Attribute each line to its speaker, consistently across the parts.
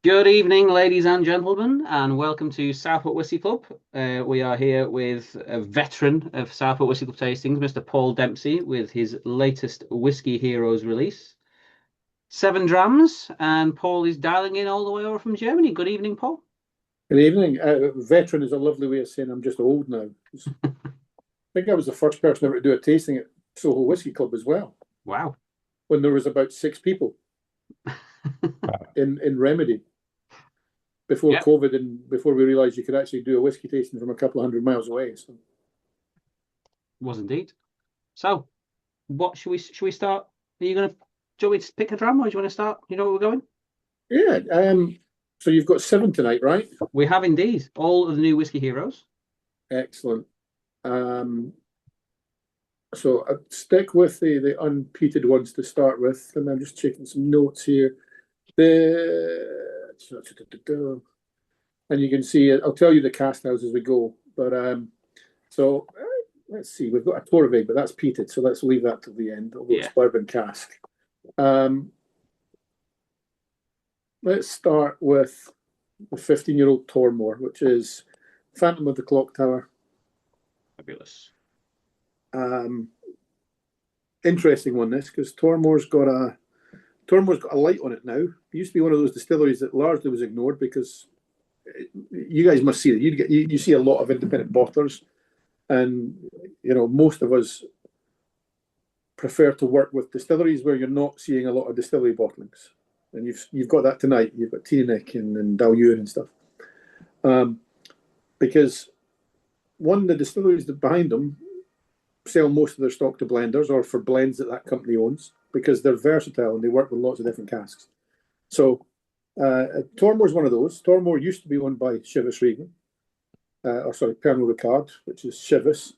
Speaker 1: Good evening, ladies and gentlemen, and welcome to Southport Whisky Club. We are here with a veteran of Southport Whisky Club tastings, Mr. Paul Dempsey, with his latest Whiskey Heroes release. 7 drams, and Paul is dialing in all the way over from Germany. Good evening, Paul.
Speaker 2: Good evening. Veteran is a lovely way of saying I'm just old now. I think I was the first person ever to do a tasting at Soho Whisky Club as well.
Speaker 1: Wow.
Speaker 2: When there was about 6 people in Remedy before COVID and before we realised you could actually do a whiskey tasting from a couple of 100 miles away. So.
Speaker 1: Was indeed. So, what should we start? Are you going to? Do you want me to pick a dram, or do you want to start? You know where we're going?
Speaker 2: Yeah. So you've got 7 tonight, right?
Speaker 1: We have indeed. All of the new Whiskey Heroes.
Speaker 2: Excellent. So I'll stick with the unpeated ones to start with, and I'm just checking some notes here. And you can see, I'll tell you the cast house as we go. But so let's see, we've got a Torabhaig, but that's peated, so let's leave that till the end. Although it's bourbon cask. Let's start with the 15-year-old Tormore, which is Phantom of the Clock Tower.
Speaker 1: Fabulous.
Speaker 2: Interesting one, this, because Tormore's got a light on it now. It used to be one of those distilleries that largely was ignored because you guys must see that you see a lot of independent bottlers, and most of us prefer to work with distilleries where you're not seeing a lot of distillery bottlings, and you've got that tonight. You've got Teaninich and Dalyun and stuff, because the distilleries that behind them sell most of their stock to blenders or for blends that company owns, because they're versatile and they work with lots of different casks. So Tormore's one of those. Tormore used to be owned by Chivas Regan, Pernod Ricard, which is Chivas.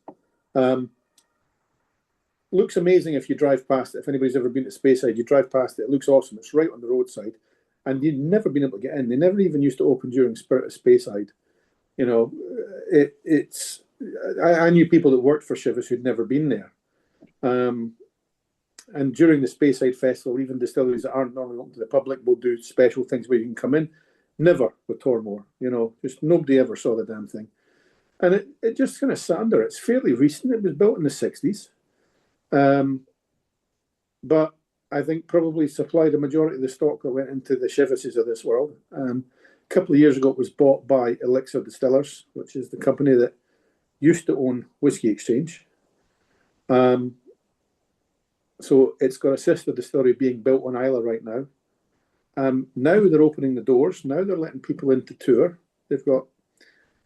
Speaker 2: Looks amazing if you drive past it. If anybody's ever been to Speyside, you drive past it. It looks awesome. It's right on the roadside, and you've never been able to get in. They never even used to open during Spirit of Speyside. I knew people that worked for Chivas who'd never been there. And during the Speyside Festival, even distilleries that aren't normally open to the public will do special things where you can come in. Never with Tormore, just nobody ever saw the damn thing. And it just kind of sat under. It's fairly recent. It was built in the 60s. But I think probably supplied a majority of the stock that went into the Chivases of this world. A couple of years ago, it was bought by Elixir Distillers, which is the company that used to own Whiskey Exchange. So it's got a sister distillery being built on Islay right now. Now they're opening the doors. Now they're letting people in to tour. They've got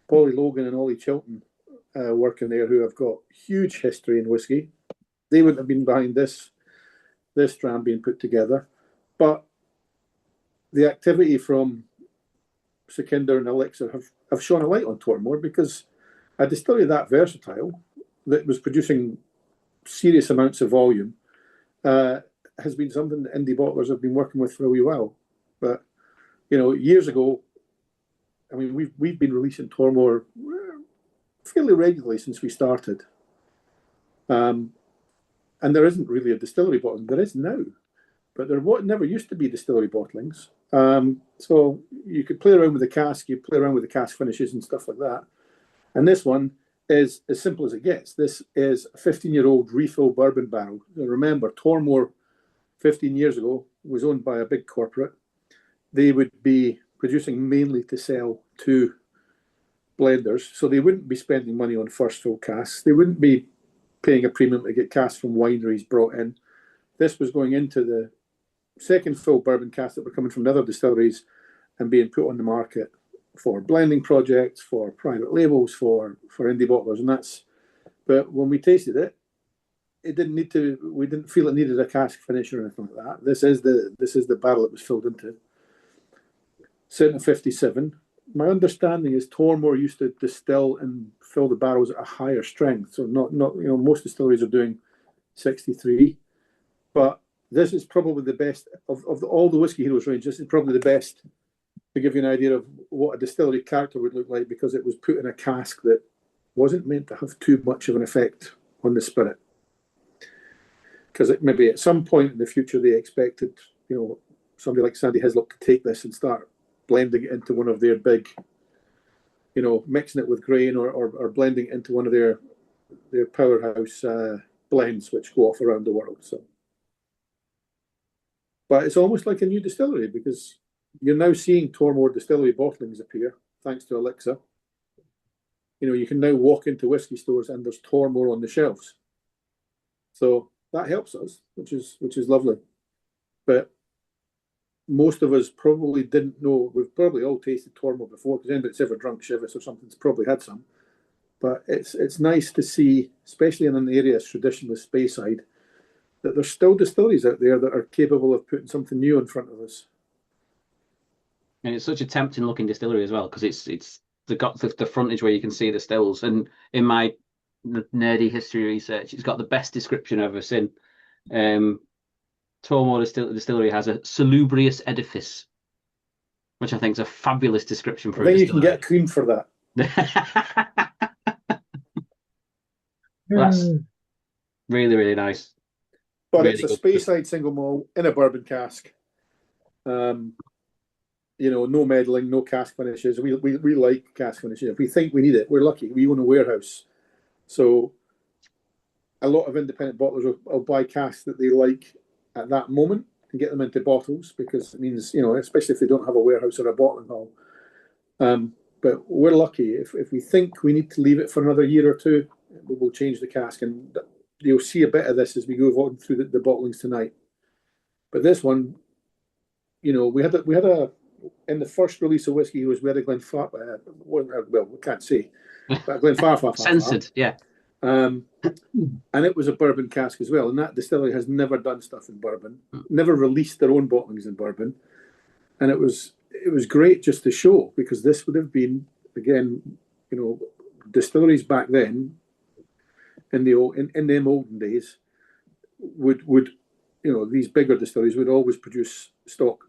Speaker 2: Polly Logan and Ollie Chilton working there, who have got huge history in whiskey. They wouldn't have been behind this dram being put together. But the activity from Secunda and Elixir have shone a light on Tormore, because a distillery that versatile, that was producing serious amounts of volume, has been something that indie bottlers have been working with for a wee while. But years ago, I mean, we've been releasing Tormore fairly regularly since we started, and there isn't really a distillery bottling. There is now, but there never used to be distillery bottlings. So you could play around with the cask, you play around with the cask finishes and stuff like that. And this one is as simple as it gets. This is a 15-year-old refill bourbon barrel. Now remember, Tormore 15 years ago was owned by a big corporate. They would be producing mainly to sell to blenders, so they wouldn't be spending money on first fill casks. They wouldn't be paying a premium to get casks from wineries brought in. This was going into the second fill bourbon casks that were coming from other distilleries and being put on the market for blending projects, for private labels, for indie bottlers, and that's. But when we tasted it, it didn't need to. We didn't feel it needed a cask finish or anything like that. This is the barrel it was filled into. Sitting at 57. My understanding is Tormore used to distill and fill the barrels at a higher strength. So not most distilleries are doing 63, but this is probably the best of all the Whiskey Heroes range. This is probably the best to give you an idea of what a distillery character would look like, because it was put in a cask that wasn't meant to have too much of an effect on the spirit. Because maybe at some point in the future they expected, somebody like Sandy Hislop to take this and start blending it into one of their big, mixing it with grain or blending it into one of their powerhouse blends which go off around the world. So, but it's almost like a new distillery because you're now seeing Tormore distillery bottlings appear thanks to Ailsa. You can now walk into whiskey stores and there's Tormore on the shelves. So that helps us, which is lovely. But most of us probably didn't know. We've probably all tasted Tormore before because anybody that's ever drunk Chivas or something's probably had some. But it's nice to see, especially in an area as traditional as Speyside, that there's still distilleries out there that are capable of putting something new in front of us.
Speaker 1: And it's such a tempting looking distillery as well because it's got the frontage where you can see the stills. And in my nerdy history research, it's got the best description I've ever seen. Tormore Distillery has a salubrious edifice, which I think is a fabulous description for a distillery.
Speaker 2: You can get cream for that.
Speaker 1: That's really, really nice.
Speaker 2: But
Speaker 1: really
Speaker 2: it's a Speyside single malt in a bourbon cask. No meddling, no cask finishes. We like cask finishes. If we think we need it, we're lucky. We own a warehouse. So a lot of independent bottlers will buy casks that they like at that moment and get them into bottles because it means, especially if they don't have a warehouse or a bottling hall. But we're lucky. If we think we need to leave it for another year or two, we'll change the cask. And you'll see a bit of this as we go on through the bottlings tonight. But this one, we had a in the first release of WhiskyHeroes, we had a Glenfarclas. Well, we can't say, but Glenfarclas
Speaker 1: censored, yeah.
Speaker 2: And it was a bourbon cask as well. And that distillery has never done stuff in bourbon, never released their own bottlings in bourbon. And it was great just to show because this would have been again, distilleries back then in them olden days would these bigger distilleries would always produce stock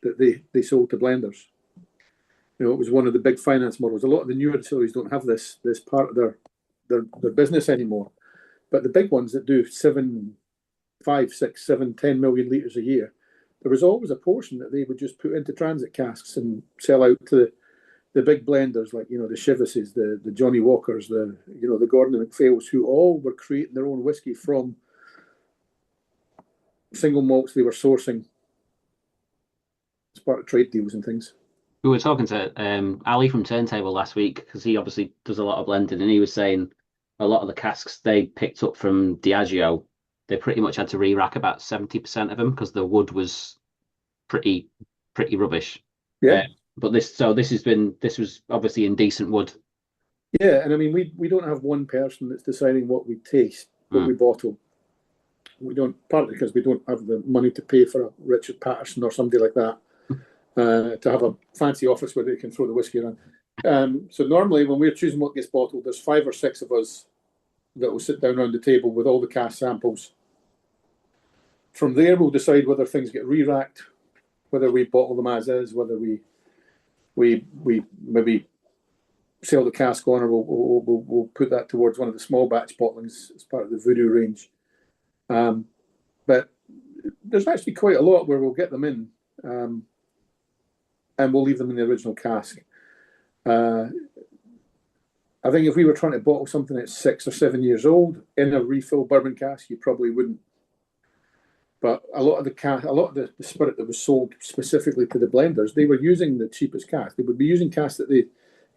Speaker 2: that they sold to blenders. It was one of the big finance models. A lot of the newer distilleries don't have this part of their business anymore. But the big ones that do 5, 6, 7, 10 million litres a year, there was always a portion that they would just put into transit casks and sell out to the big blenders like, the Chivases, the Johnny Walkers, the Gordon and MacPhails, who all were creating their own whiskey from single malts they were sourcing as part of trade deals and things.
Speaker 1: We were talking to Ali from Turntable last week because he obviously does a lot of blending, and he was saying a lot of the casks they picked up from Diageo, they pretty much had to re-rack about 70% of them because the wood was pretty rubbish.
Speaker 2: Yeah.
Speaker 1: But this was obviously in decent wood.
Speaker 2: Yeah, and I mean we don't have one person that's deciding what we taste, what we bottle. We don't, partly because we don't have the money to pay for a Richard Patterson or somebody like that. To have a fancy office where they can throw the whiskey around. So normally when we're choosing what gets bottled, there's 5 or 6 of us that will sit down around the table with all the cask samples. From there, we'll decide whether things get re-racked, whether we bottle them as is, whether we maybe sell the cask on, or we'll put that towards one of the small batch bottlings as part of the Voodoo range. But there's actually quite a lot where we'll get them in. And we'll leave them in the original cask. I think if we were trying to bottle something that's 6 or 7 years old in a refill bourbon cask, you probably wouldn't. But a lot of the spirit that was sold specifically to the blenders, they were using the cheapest cask. They would be using casks that they,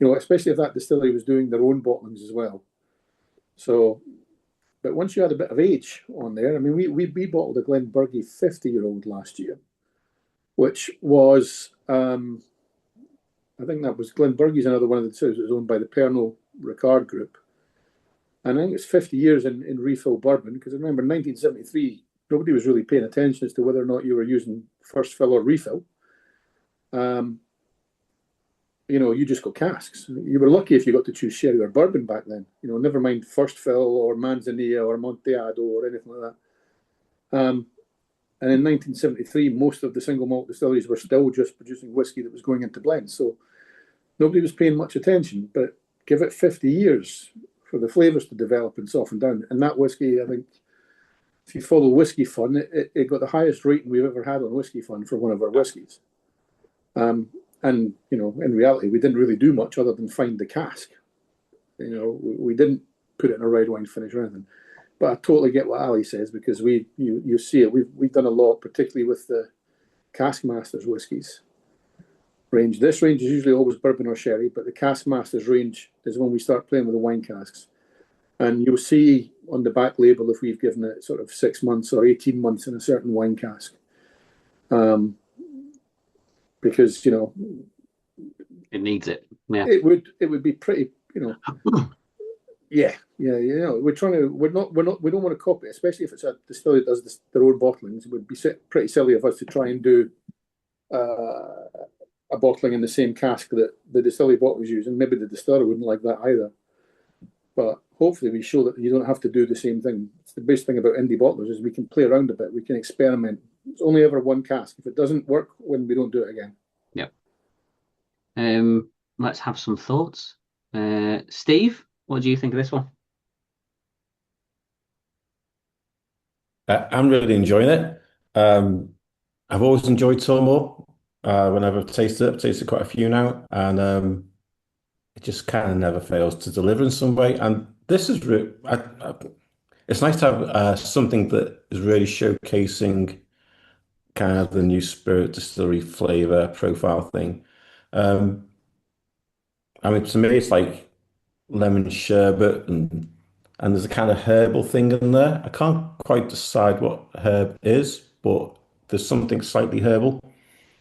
Speaker 2: especially if that distillery was doing their own bottlings as well. So, but once you had a bit of age on there, I mean, we bottled a Glenburgie 50-year-old last year, which was, I think that was Glenburgie's another one of the distilleries that was owned by the Pernod Ricard Group. And I think it's 50 years in refill bourbon, because I remember in 1973, nobody was really paying attention as to whether or not you were using first fill or refill. You just got casks. You were lucky if you got to choose sherry or bourbon back then. Never mind first fill or Manzanilla or Amontillado or anything like that. And in 1973, most of the single malt distilleries were still just producing whiskey that was going into blends. So nobody was paying much attention. But give it 50 years for the flavours to develop and soften down. And that whiskey, I think, if you follow Whiskey Fun, it got the highest rating we've ever had on Whiskey Fun for one of our whiskies. And in reality, we didn't really do much other than find the cask. We didn't put it in a red wine finish or anything. But I totally get what Ali says, because you see it. We've done a lot, particularly with the Cask Masters whiskies range. This range is usually always bourbon or sherry, but the Cask Masters range is when we start playing with the wine casks. And you'll see on the back label if we've given it sort of 6 months or 18 months in a certain wine cask. Because
Speaker 1: it needs it. Yeah,
Speaker 2: it would be pretty. Yeah. We don't want to copy it, especially if it's a distillery that does their own bottlings. It would be pretty silly of us to try and do a bottling in the same cask that the distillery bottle was using. Maybe the distiller wouldn't like that either. But hopefully we show that you don't have to do the same thing. It's the best thing about indie bottlers is we can play around a bit. We can experiment. It's only ever one cask. If it doesn't work, when we don't do it again.
Speaker 1: Yep. Let's have some thoughts. Steve, what do you think of this one?
Speaker 3: I'm really enjoying it. I've always enjoyed Tormore. Whenever I've tasted quite a few now, and it just kind of never fails to deliver in some way. And this is it's nice to have something that is really showcasing kind of the new spirit distillery flavor profile thing. To me, it's like lemon sherbet, and there's a kind of herbal thing in there. I can't quite decide what herb is, but there's something slightly herbal.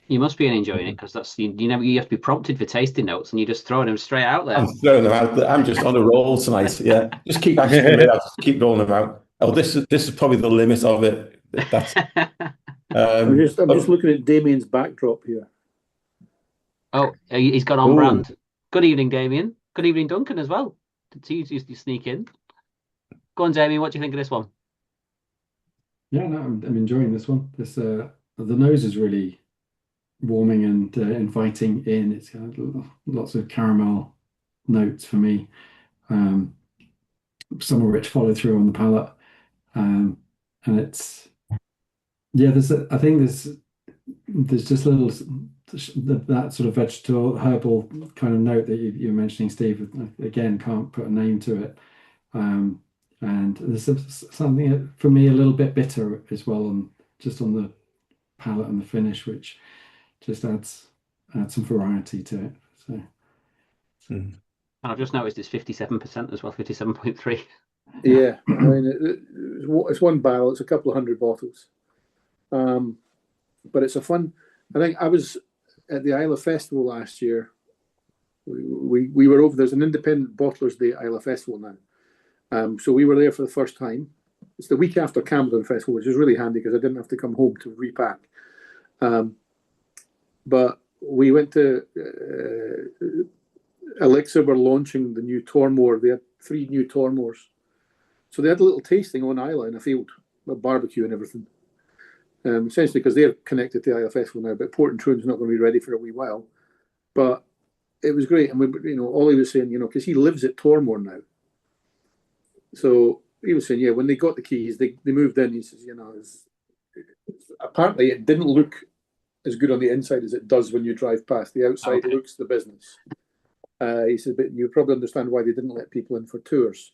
Speaker 1: You must be enjoying it, because that's you have to be prompted for tasting notes, and you're just throwing them straight out there.
Speaker 3: I'm throwing them out there. I'm just on a roll tonight. Yeah, just keep asking me. I'll just keep rolling them out. Oh, this is probably the limit of it. That's.
Speaker 2: I'm just looking at Damien's backdrop here.
Speaker 1: Oh, he's got on brand. Good evening, Damien. Good evening, Duncan, as well. Did you sneak in? Go on, Damien. What do you think of this one?
Speaker 4: Yeah, no, I'm enjoying this one. The nose is really warming and inviting in. It's got lots of caramel notes for me. Some of which follow through on the palate. And it's I think there's just little that sort of vegetable herbal kind of note that you're mentioning, Steve. Again, can't put a name to it. And there's something for me a little bit bitter as well, on the palate and the finish, which just adds some variety to it. So,
Speaker 1: and I've just noticed it's 57% as well, 57.3.
Speaker 2: Yeah, I mean it's one barrel. It's a couple of hundred bottles, but it's a fun. I think I was at the Isla Festival last year. We were over. There's an independent bottlers day at Isla Festival now. So we were there for the first time. It's the week after Camden Festival, which is really handy because I didn't have to come home to repack. But we went to Ailsa were launching the new Tormore. They had 3 new Tormores. So they had a little tasting on Isla in a field, a barbecue and everything. Essentially because they're connected to the Isla Festival now, but Port and Troon's not going to be ready for a wee while. But it was great. And Ollie was saying, because he lives at Tormore now. So he was saying, when they got the keys, they moved in. He says, apparently it didn't look as good on the inside as it does when you drive past. The outside looks the business. He said, but you probably understand why they didn't let people in for tours.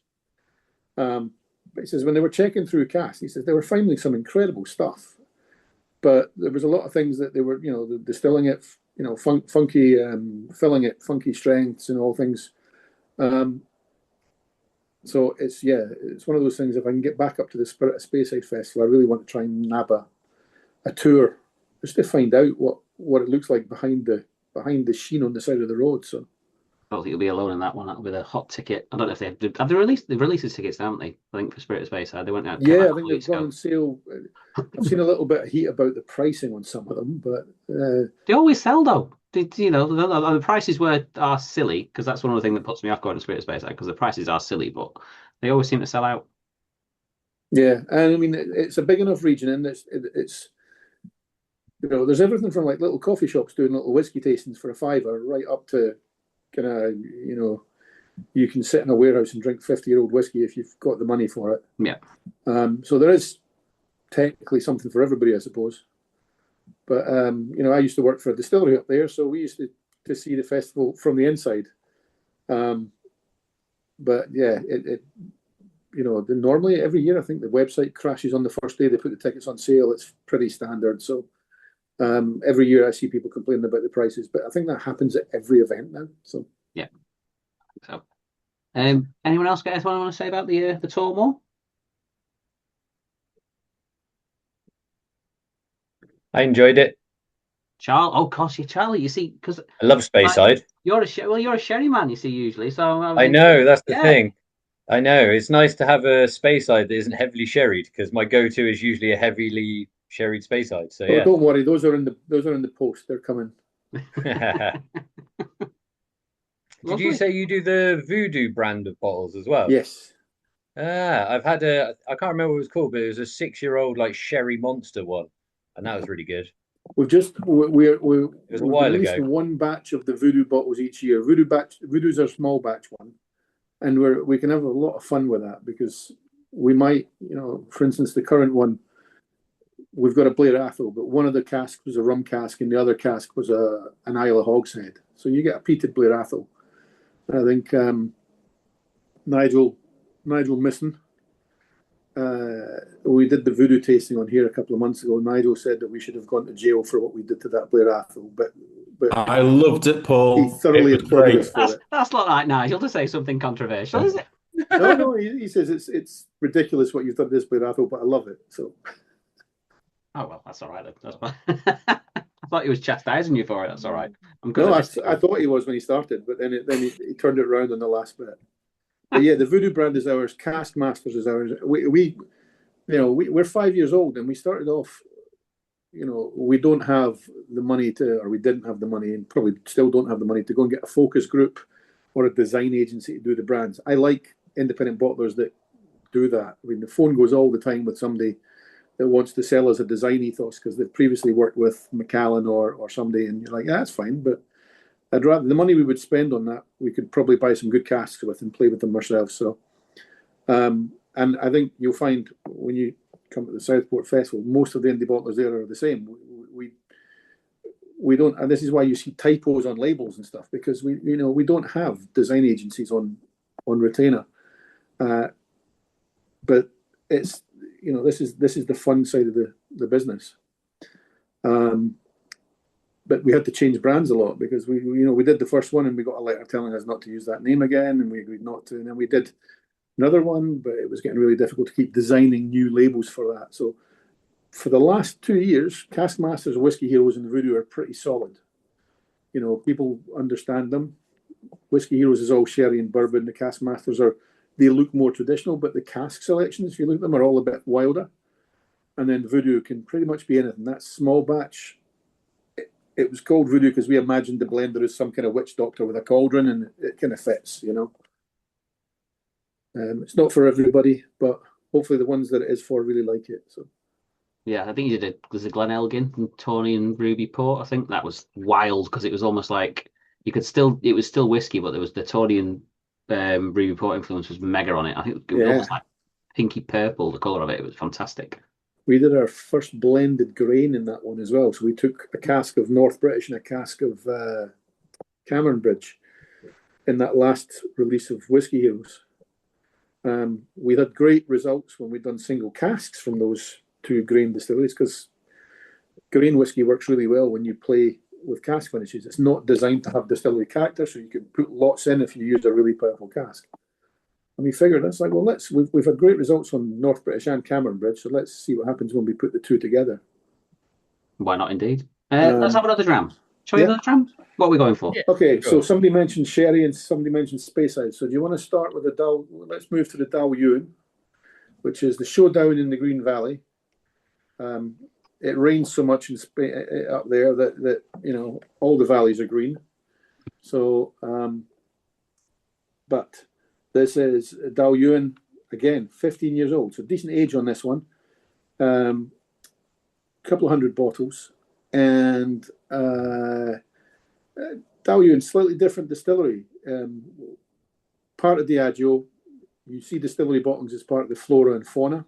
Speaker 2: But he says, when they were checking through casks, he says they were finding some incredible stuff. But there was a lot of things that they were, distilling it, funky, filling it, funky strengths and all things. So it's one of those things. If I can get back up to the Spirit of Speyside Festival, I really want to try and nab a tour just to find out what it looks like behind the sheen on the side of the road. So
Speaker 1: I don't think you'll be alone in that one. That'll be the hot ticket. I don't know if have they released the tickets, haven't they? I think for Spirit of Speyside they went out.
Speaker 2: Yeah, I think they've gone on sale. I've seen a little bit of heat about the pricing on some of them, but
Speaker 1: they always sell though. The prices are silly, because that's one of the things that puts me off going to Spirit of Speyside, because the prices are silly, but they always seem to sell out.
Speaker 2: Yeah, and I mean it's a big enough region, and it's there's everything from like little coffee shops doing little whiskey tastings for $5 right up to kind of you can sit in a warehouse and drink 50-year-old whiskey if you've got the money for it.
Speaker 1: Yeah.
Speaker 2: So there is technically something for everybody, I suppose. But I used to work for a distillery up there, so we used to see the festival from the inside. But yeah, normally every year I think the website crashes on the first day they put the tickets on sale. It's pretty standard. So every year I see people complaining about the prices, but I think that happens at every event now. So
Speaker 1: yeah. So, anyone else got anything I want to say about the Tormore?
Speaker 5: I enjoyed it.
Speaker 1: Charlie, oh gosh, yeah, Charlie. You see, because
Speaker 5: I love Speyside.
Speaker 1: You're a sherry man. You see, usually. So
Speaker 5: I know that's the thing. I know it's nice to have a Speyside that isn't heavily sherried, because my go-to is usually a heavily sherried Speyside. So yeah,
Speaker 2: don't worry, those are in the post. They're coming.
Speaker 5: Did you say you do the Voodoo brand of bottles as well?
Speaker 2: Yes.
Speaker 5: I've had I can't remember what it was called, but it was a 6-year-old like sherry monster one, and that was really good.
Speaker 2: We've released one batch of the Voodoo bottles each year. Voodoo's our small batch one, and we can have a lot of fun with that, because we might, for instance, the current one, we've got a Blair Athol, but one of the casks was a rum cask and the other cask was an Isle of Hogshead. So you get a peated Blair Athol. And I think Nigel Misson, we did the Voodoo tasting on here a couple of months ago. Nigel said that we should have gone to jail for what we did to that Blair Athol, but
Speaker 3: I loved it, Paul.
Speaker 2: He thoroughly applauded us for it.
Speaker 1: That's not like Nigel to say something controversial, is it?
Speaker 2: No, he says it's ridiculous what you've done to this Blair Athol, but I love it. So.
Speaker 1: Oh well, that's all right then. That's fine. I thought he was chastising you for it. That's all right.
Speaker 2: I thought he was when he started, but then he turned it around on the last bit. But yeah, the Voodoo brand is ours. Cask Masters is ours. We're 5 years old, and we started off. We don't have the money or we didn't have the money, and probably still don't have the money to go and get a focus group or a design agency to do the brands. I like independent bottlers that do that. I mean, the phone goes all the time with somebody that wants to sell us a design ethos because they've previously worked with Macallan or somebody, and you're like, yeah, that's fine, but I'd rather the money we would spend on that, we could probably buy some good casks with and play with them ourselves. So, and I think you'll find when you come to the Southport Festival, most of the indie bottlers there are the same. We don't, and this is why you see typos on labels and stuff, because we don't have design agencies on retainer, but it's this is the fun side of the business. But we had to change brands a lot because we did the first one and we got a letter telling us not to use that name again, and we agreed not to, and then we did another one, but it was getting really difficult to keep designing new labels for that. So for the last 2 years, Cask Masters, Whisky Heroes, and the Voodoo are pretty solid. People understand them. Whisky Heroes is all sherry and bourbon. The Cask Masters they look more traditional, but the cask selections, if you look at them, are all a bit wilder. And then Voodoo can pretty much be anything. That's small batch. It was called Voodoo because we imagined the blender as some kind of witch doctor with a cauldron, and it kind of fits, It's not for everybody, but hopefully the ones that it is for really like it. So.
Speaker 1: Yeah, I think you did there's a Glen Elgin and Tony and Ruby Port. I think that was wild because it was almost like it was still whiskey, but there was the Tony and Ruby Port influence was mega on it. I think it was almost like pinky purple, the colour of it. It was fantastic.
Speaker 2: We did our first blended grain in that one as well. So we took a cask of North British and a cask of Cameron Bridge in that last release of Whisky Heroes. We had great results when we'd done single casks from those 2 grain distilleries, because grain whiskey works really well when you play with cask finishes. It's not designed to have distillery character, so you can put lots in if you use a really powerful cask. And we figured that's like, well, we've had great results on North British and Cameron Bridge, so let's see what happens when we put the 2 together.
Speaker 1: Why not, indeed? Let's have another dram. Shall we have another dram? What are we going for?
Speaker 2: Yeah, okay, sure. So somebody mentioned sherry and somebody mentioned Speyside. So do you want to start with let's move to the Dalwyn, which is the showdown in the Green Valley. It rains so much up there that all the valleys are green. So, but this is Dalwyn, again, 15 years old, so decent age on this one. Couple of 100 bottles, and Dalwyn, slightly different distillery. Part of Diageo, you see distillery bottlings as part of the flora and fauna.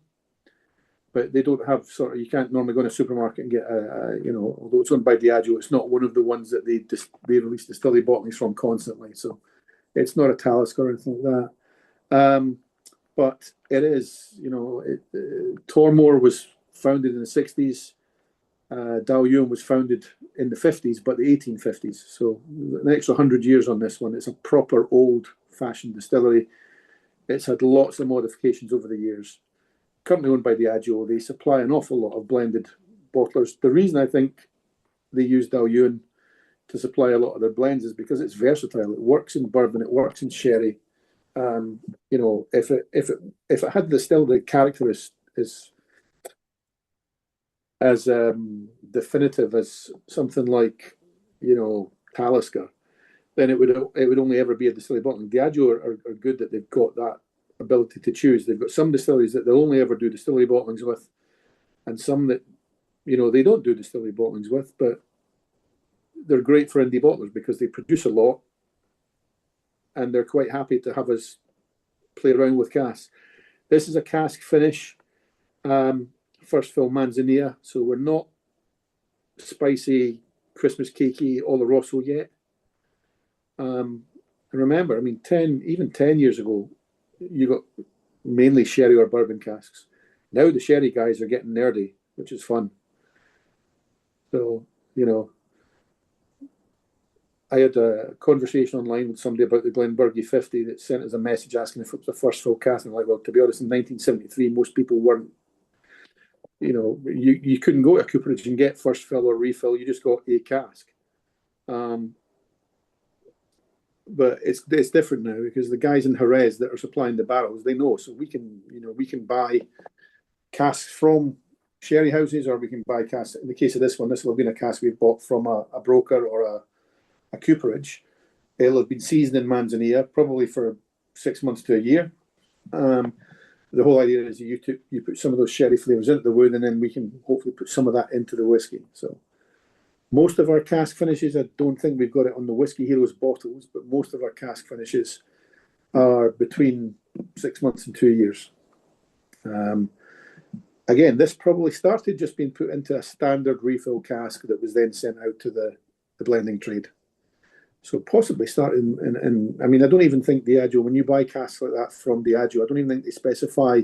Speaker 2: but they don't have sort of, you can't normally go in a supermarket and get although it's owned by Diageo, it's not one of the ones that they release distillery bottlings from constantly. So it's not a Talisker or anything like that. But it is, Tormore was founded in the 60s. Daoyuan was founded in the 50s, but the 1850s. So an extra 100 years on this one. It's a proper old-fashioned distillery. It's had lots of modifications over the years. Currently owned by Diageo, they supply an awful lot of blended bottlers. The reason I think they use Daoyuan to supply a lot of their blends is because it's versatile. It works in bourbon, it works in sherry. If it had the distillery character as definitive as something like Talisker, then it would only ever be a distillery bottling. Diageo are good that they've got that ability to choose. They've got some distilleries that they'll only ever do distillery bottlings with, and some that they don't do distillery bottlings with, but they're great for indie bottlers because they produce a lot and they're quite happy to have us play around with casks. This is a cask finish, first fill Manzanilla, so we're not spicy, Christmas cakey Oloroso yet. And remember, 10 years ago, you got mainly sherry or bourbon casks. Now the sherry guys are getting nerdy, which is fun. So, I had a conversation online with somebody about the Glenburgie 50 that sent us a message asking if it was a first fill cask. And I'm like, well, to be honest, in 1973, most people weren't, you couldn't go to a cooperage and get first fill or refill. You just got a cask. But it's different now because the guys in Jerez that are supplying the barrels, they know. So we can buy casks from sherry houses, or we can buy casks. In the case of this one, this will have been a cask we've bought from a broker or a cooperage. It'll have been seasoned in Manzanilla probably for 6 months to a year. The whole idea is you put some of those sherry flavors into the wood, and then we can hopefully put some of that into the whiskey. So most of our cask finishes, I don't think we've got it on the WhiskyHeroes bottles, but most of our cask finishes are between 6 months and 2 years. Again, this probably started just being put into a standard refill cask that was then sent out to the blending trade. So possibly starting I don't even think Diageo, when you buy casks like that from Diageo, I don't even think they specify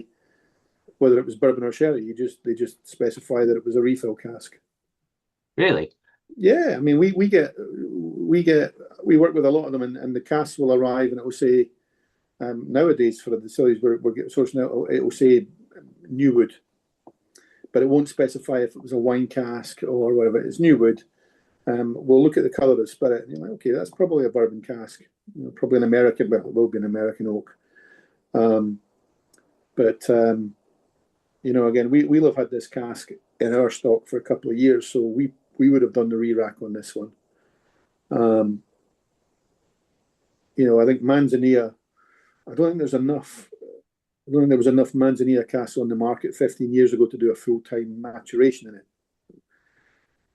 Speaker 2: whether it was bourbon or sherry. They just specify that it was a refill cask.
Speaker 1: Really?
Speaker 2: Yeah, we work with a lot of them, and the casks will arrive and it will say nowadays for the distilleries we're sourcing out, it will say new wood, but it won't specify if it was a wine cask or whatever. It's new wood. We'll look at the colour of the spirit and you're like, okay, that's probably a bourbon cask, probably an American, well, it will be an American oak. Again, we'll have had this cask in our stock for a couple of years, so we would have done the re-rack on this one. I think Manzanilla, I don't think there was enough Manzanilla casks on the market 15 years ago to do a full-time maturation in it.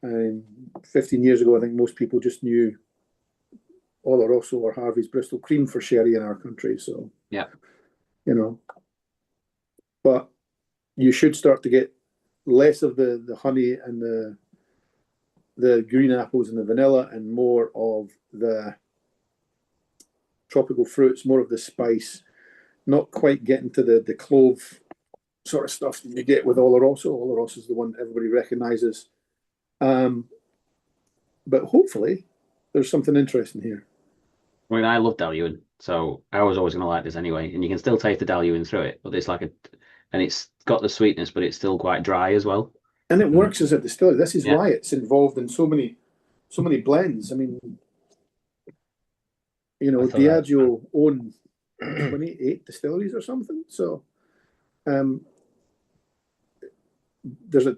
Speaker 2: And 15 years ago, I think most people just knew Oloroso or Harvey's Bristol Cream for sherry in our country. So,
Speaker 1: yeah,
Speaker 2: but you should start to get less of the honey and the green apples and the vanilla, and more of the tropical fruits, more of the spice, not quite getting to the clove sort of stuff that you get with Oloroso. Oloroso is the one everybody recognises. But hopefully there's something interesting here.
Speaker 1: I love Daoyuan, so I was always going to like this anyway. And you can still taste the Daoyuan through it, but it's and it's got the sweetness, but it's still quite dry as well.
Speaker 2: And it works as a distillery. This is why it's involved in so many blends. Diageo own 28 distilleries or something. So there's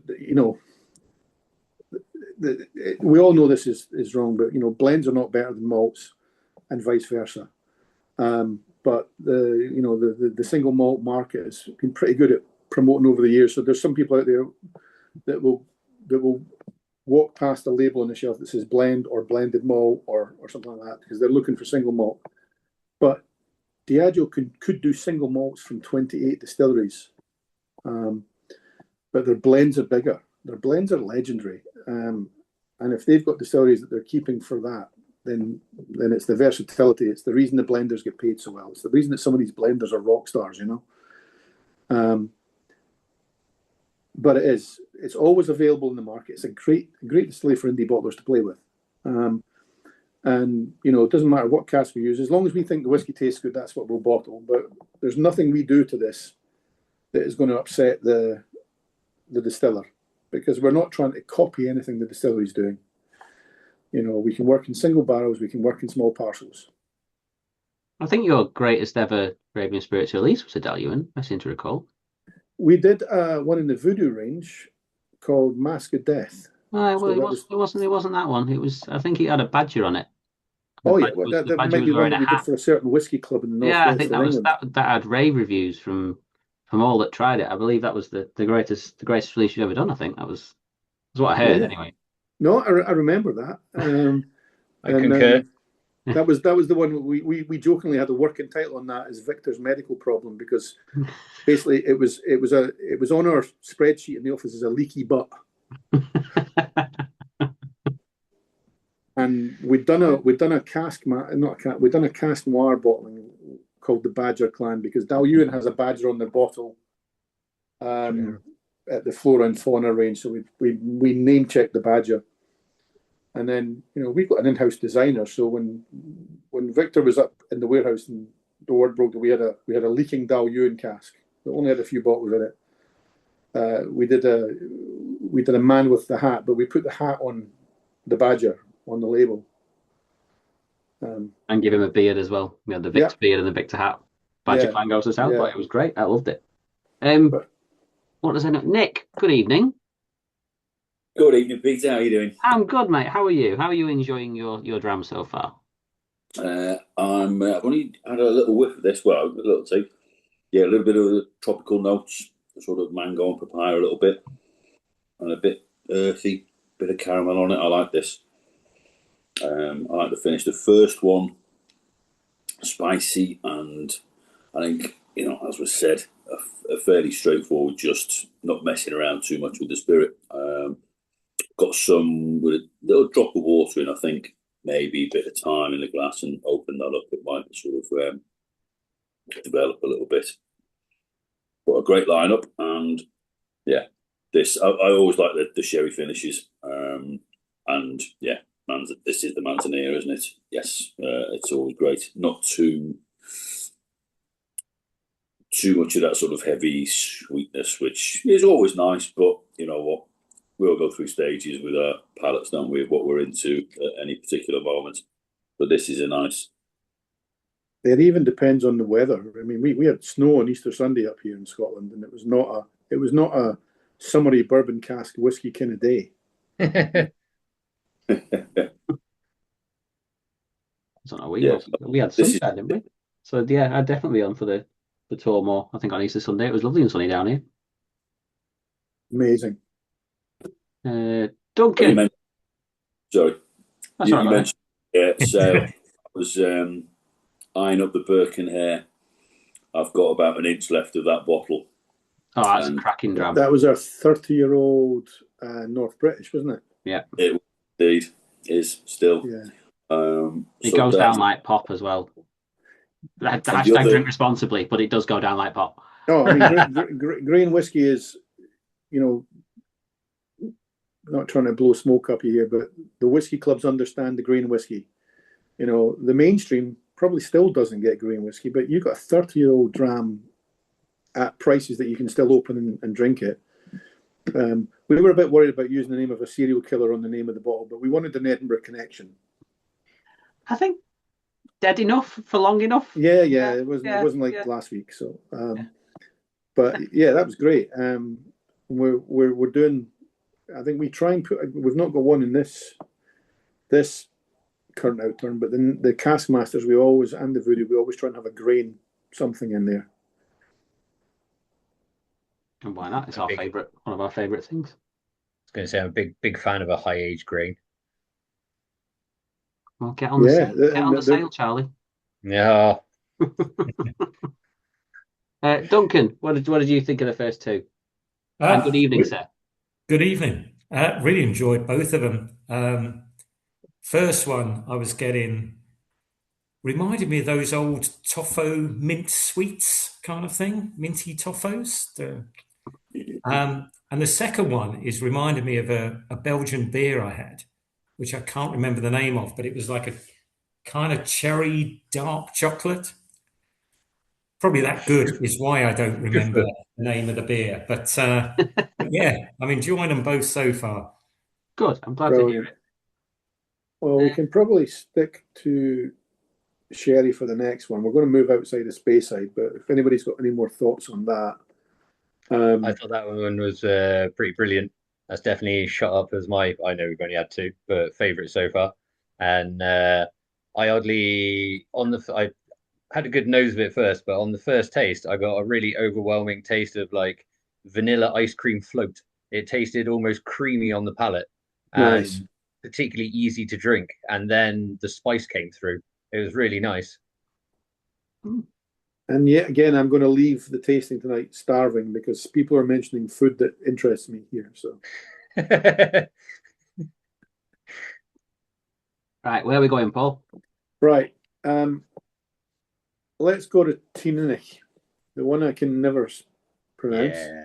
Speaker 2: we all know this is wrong, but blends are not better than malts, and vice versa. But the single malt market has been pretty good at promoting over the years. So there's some people out there that will walk past a label on the shelf that says blend or blended malt or something like that because they're looking for single malt. But Diageo could do single malts from 28 distilleries. but their blends are bigger. Their blends are legendary. And if they've got distilleries that they're keeping for that, then it's the versatility. It's the reason the blenders get paid so well. It's the reason that some of these blenders are rock stars, you know. But it's always available in the market. It's a great distillery for indie bottlers to play with. And you know, it doesn't matter what cask we use, as long as we think the whiskey tastes good, that's what we'll bottle. But there's nothing we do to this that is going to upset the distiller, because we're not trying to copy anything the distillery's doing. You know, we can work in single barrels, we can work in small parcels.
Speaker 1: I think your greatest ever Arabian Spirits release was a Dalyuan, I seem to recall.
Speaker 2: We did one in the Voodoo range called Mask of Death.
Speaker 1: Well, it wasn't that one. It was, I think it had a badger on it.
Speaker 2: Oh yeah, well, that might be one that we did for a certain whiskey club in the northwest.
Speaker 1: Yeah, I think that had rave reviews from all that tried it. I believe that was the greatest release you've ever done. I think that's what I heard anyway.
Speaker 2: No, I remember that.
Speaker 5: I concur.
Speaker 2: That was the one we jokingly had a working title on that as Victor's medical problem, because basically it was on our spreadsheet in the office as a leaky butt. And we'd done a cask noir bottling called the Badger Clan, because Dalyuan has a badger on their bottle at the Flora and Fauna range. So we name checked the badger. And then, you know, we've got an in-house designer. So when Victor was up in the warehouse and the word broke that we had a leaking Dalyuan cask that only had a few bottles in it, we did a man with the hat, but we put the hat on the badger on the label.
Speaker 1: And give him a beard as well. We had the Victor beard and the Victor hat. Badger Clan goes to town, but it was great. I loved it. What does I know? Nick, good evening.
Speaker 6: Good evening, Peter. How are you doing?
Speaker 1: I'm good, mate. How are you? How are you enjoying your dram so far?
Speaker 6: I've only had a little whiff of this. Well, a little taste. Yeah, a little bit of the tropical notes, sort of mango and papaya a little bit, and a bit earthy, bit of caramel on it. I like this. I like the finish. The first one, spicy, and I think, you know, as was said, a fairly straightforward, just not messing around too much with the spirit. Got some with a little drop of water in, I think, maybe a bit of time in the glass, and open that up. It might sort of develop a little bit. But a great lineup, and yeah, this I always like the sherry finishes, and yeah, this is the Manzanilla, isn't it? Yes, it's always great. Not too much of that sort of heavy sweetness, which is always nice, but you know what? We all go through stages with our palates, don't we, of what we're into at any particular moment. But this is a nice.
Speaker 2: It even depends on the weather. I mean, we had snow on Easter Sunday up here in Scotland, and it was not a summery bourbon cask whiskey kind of day.
Speaker 1: We had sunshine, didn't we? So yeah, I'd definitely be on for the Tormore. I think on Easter Sunday it was lovely and sunny down here.
Speaker 2: Amazing.
Speaker 1: Duncan.
Speaker 6: Sorry.
Speaker 1: You
Speaker 6: mentioned, so I was eyeing up the Birkenhair. I've got about an inch left of that bottle.
Speaker 1: Oh, that's a cracking dram.
Speaker 2: That was our 30-year-old North British, wasn't it?
Speaker 1: Yeah.
Speaker 6: It indeed is still.
Speaker 2: Yeah.
Speaker 1: It goes down like pop as well. The hashtag drink responsibly, but it does go down like pop.
Speaker 2: Oh, I mean, grain whiskey is, you know, not trying to blow smoke up here, but the whiskey clubs understand the grain whiskey. You know, the mainstream probably still doesn't get grain whiskey, but you've got a 30-year-old dram at prices that you can still open and drink it. We were a bit worried about using the name of a serial killer on the name of the bottle, but we wanted an Edinburgh connection.
Speaker 1: I think dead enough for long enough.
Speaker 2: Yeah. It wasn't like last week. So, but yeah, that was great. We're doing. I think we try and we've not got one in this current outturn, but then the cask masters and the voodoo, we always try and have a grain something in there.
Speaker 1: And why not? It's one of our favourite things.
Speaker 5: I was going to say I'm a big fan of a high age grain.
Speaker 1: Well, get on the sale, Charlie.
Speaker 5: Yeah.
Speaker 1: Duncan, what did you think of the first two? And good evening, sir.
Speaker 7: Good evening. Really enjoyed both of them. First one I was getting reminded me of those old toffee mint sweets kind of thing, minty toffos. And the second one is reminded me of a Belgian beer I had, which I can't remember the name of, but it was like a kind of cherry dark chocolate. Probably that good is why I don't remember the name of the beer. But yeah, I'm enjoying them both so far.
Speaker 1: Good. I'm glad to hear it.
Speaker 2: Well, we can probably stick to sherry for the next one. We're going to move outside of Speyside, but if anybody's got any more thoughts on that.
Speaker 5: I thought that one was pretty brilliant. That's definitely shot up as I know we've only had two, but favourite so far. And I had a good nose of it first, but on the first taste, I got a really overwhelming taste of like vanilla ice cream float. It tasted almost creamy on the palate and
Speaker 2: Nice.
Speaker 5: particularly easy to drink. And then the spice came through. It was really nice.
Speaker 2: And yet again, I'm going to leave the tasting tonight starving because people are mentioning food that interests me here. So,
Speaker 1: Right, where are we going, Paul?
Speaker 2: right. Let's go to Teaninich, the one I can never pronounce.
Speaker 5: Yeah.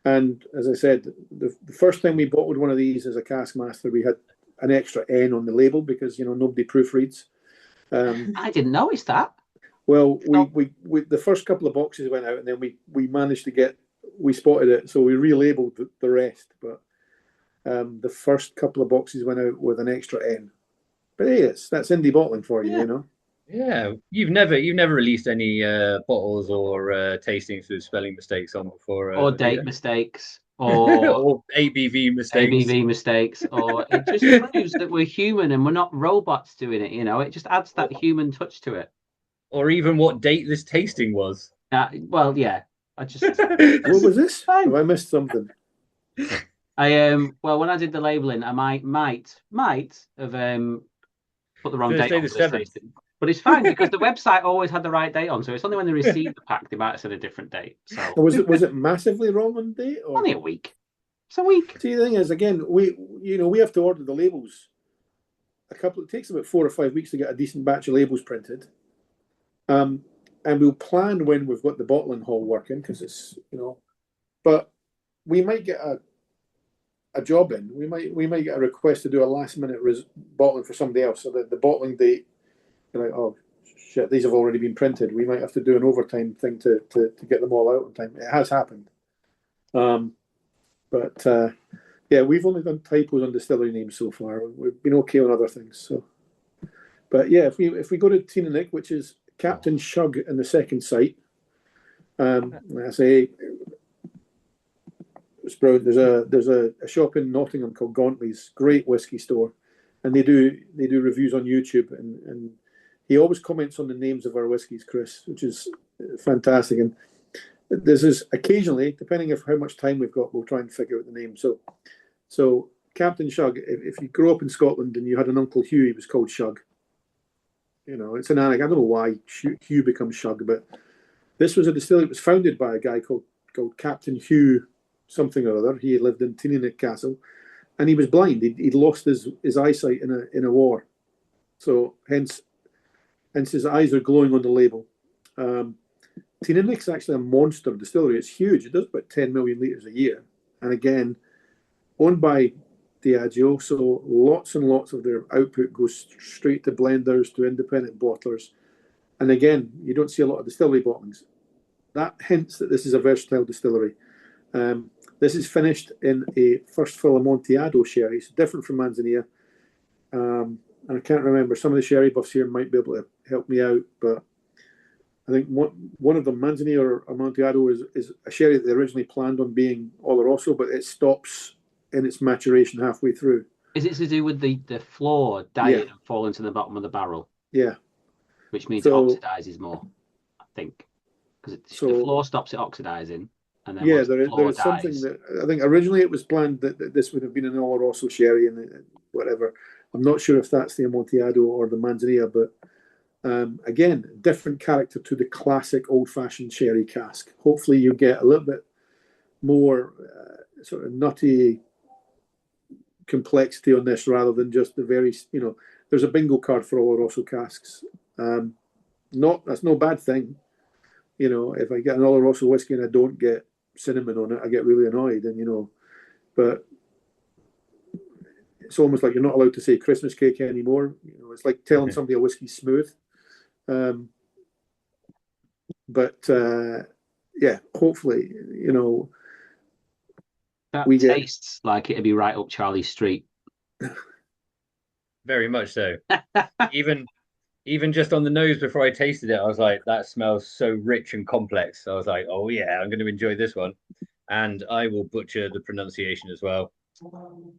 Speaker 2: And as I said, the first time we bottled one of these as a cask master, we had an extra N on the label because nobody proofreads.
Speaker 1: I didn't notice that.
Speaker 2: Well, we the first couple of boxes went out, and then we managed to we spotted it, so we relabeled the rest. But the first couple of boxes went out with an extra N. But hey, that's indie bottling for you,
Speaker 5: Yeah, you've never released any bottles or tastings with spelling mistakes on before,
Speaker 1: Or date mistakes, or
Speaker 5: or ABV mistakes.
Speaker 1: or it just proves that we're human and we're not robots doing it. It just adds that human touch to it.
Speaker 5: Or even what date this tasting was.
Speaker 1: Well, yeah.
Speaker 2: What was this? Have I missed something?
Speaker 1: Well, when I did the labeling, I might have put the wrong date on this tasting. But it's fine because the website always had the right date on, so it's only when they received the pack they might have said a different date. So
Speaker 2: was it massively wrong on date? Or?
Speaker 1: Only a week. It's a week.
Speaker 2: See, the thing is, again, we have to order the labels. It takes about 4 or 5 weeks to get a decent batch of labels printed. And we'll plan when we've got the bottling hall working because it's but we might get a job in. We might get a request to do a last minute bottling for somebody else, so that the bottling date. Like, oh shit, these have already been printed. We might have to do an overtime thing to get them all out on time. It has happened. But we've only done typos on distillery names so far. We've been okay on other things. So, but yeah, if we go to Teaninich, which is Captain Shug in the second site, I say it's brilliant. There's a shop in Nottingham called Gauntly's, great whiskey store, and they do reviews on YouTube and he always comments on the names of our whiskies, Chris, which is fantastic. And this is occasionally, depending on how much time we've got, we'll try and figure out the name. So Captain Shug, if you grew up in Scotland and you had an Uncle Hugh, he was called Shug. It's an anecdote. I don't know why Hugh becomes Shug, but this was a distillery. It was founded by a guy called Captain Hugh something or other. He had lived in Teaninich Castle, and he was blind. He'd lost his eyesight in a war. So hence his eyes are glowing on the label. Teaninich's actually a monster distillery. It's huge. It does about 10 million litres a year. And again, owned by Diageo, so lots and lots of their output goes straight to blenders, to independent bottlers. And again, you don't see a lot of distillery bottlings. That hints that this is a versatile distillery. This is finished in a first fill Amontillado sherry, so different from Manzanilla. And I can't remember. Some of the sherry buffs here might be able to help me out, but I think one of them, Manzanilla or Amontillado, is a sherry that they originally planned on being Oloroso, but it stops in its maturation halfway through.
Speaker 1: Is it to do with the floor dying and falling to the bottom of the barrel?
Speaker 2: Yeah.
Speaker 1: Which means it oxidizes more, I think. Because the floor stops it oxidizing. And then there is something that
Speaker 2: I think originally it was planned that this would have been an Oloroso sherry and whatever. I'm not sure if that's the Amontillado or the Manzanilla, but again, different character to the classic old-fashioned sherry cask. Hopefully you get a little bit more sort of nutty complexity on this rather than just the very, there's a bingo card for Oloroso casks. That's no bad thing. If I get an Oloroso whiskey and I don't get cinnamon on it, I get really annoyed. And but it's almost like you're not allowed to say Christmas cake anymore. It's like telling somebody a whiskey's smooth. Yeah, hopefully,
Speaker 1: that tastes like it'd be right up Charlie's street.
Speaker 5: Very much so. Even just on the nose before I tasted it, I was like, that smells so rich and complex. I was like, oh yeah, I'm going to enjoy this one. And I will butcher the pronunciation as well.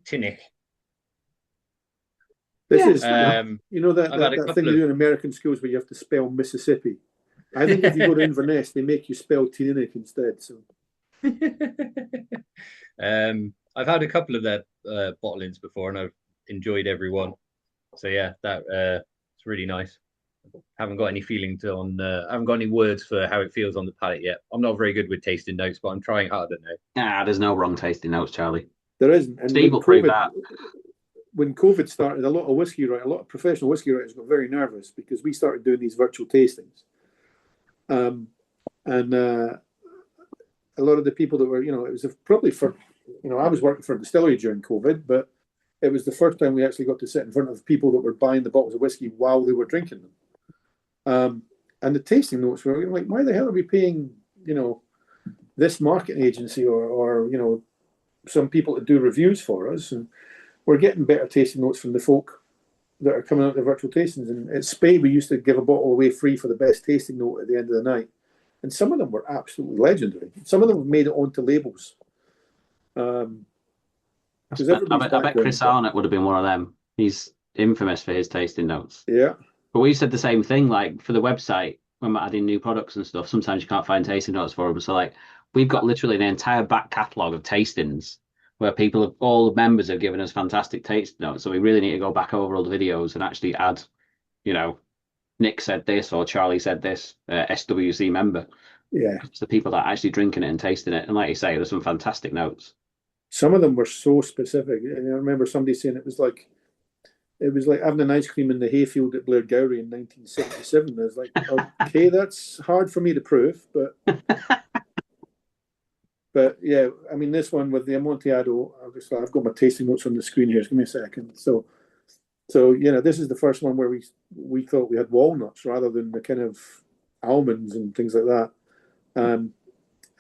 Speaker 5: Teaninich.
Speaker 2: This is, that thing they do in American schools where you have to spell Mississippi. I think if you go to Inverness, they make you spell Teaninich instead. So,
Speaker 5: I've had a couple of their bottlings before, and I've enjoyed every one. So yeah, that it's really nice. Haven't got any feelings on. I haven't got any words for how it feels on the palate yet. I'm not very good with tasting notes, but I'm trying hard now.
Speaker 1: There's no wrong tasting notes, Charlie.
Speaker 2: There isn't. And
Speaker 1: Steve will prove that.
Speaker 2: When COVID started, a lot of professional whiskey writers got very nervous because we started doing these virtual tastings. And a lot of the people that were, it was probably for, I was working for a distillery during COVID, but it was the first time we actually got to sit in front of people that were buying the bottles of whiskey while they were drinking them. And the tasting notes were like, why the hell are we paying, this marketing agency or some people to do reviews for us? And we're getting better tasting notes from the folk that are coming out to virtual tastings. And at Speyside, we used to give a bottle away free for the best tasting note at the end of the night. And some of them were absolutely legendary. Some of them have made it onto labels.
Speaker 1: I bet Chris Arnott would have been one of them. He's infamous for his tasting notes.
Speaker 2: Yeah.
Speaker 1: But we said the same thing, like for the website, when we're adding new products and stuff, sometimes you can't find tasting notes for them. So like we've got literally an entire back catalogue of tastings where all the members have given us fantastic tasting notes. So we really need to go back over all the videos and actually add, Nick said this or Charlie said this, SWC member.
Speaker 2: Yeah.
Speaker 1: It's the people that are actually drinking it and tasting it. And like you say, there's some fantastic notes.
Speaker 2: Some of them were so specific. And I remember somebody saying it was like having an ice cream in the hayfield at Blairgowrie in 1967. I was like, okay, that's hard for me to prove, but yeah, I mean, this one with the Amontillado, I've got my tasting notes on the screen here. Just give me a second. So this is the first one where we thought we had walnuts rather than the kind of almonds and things like that, and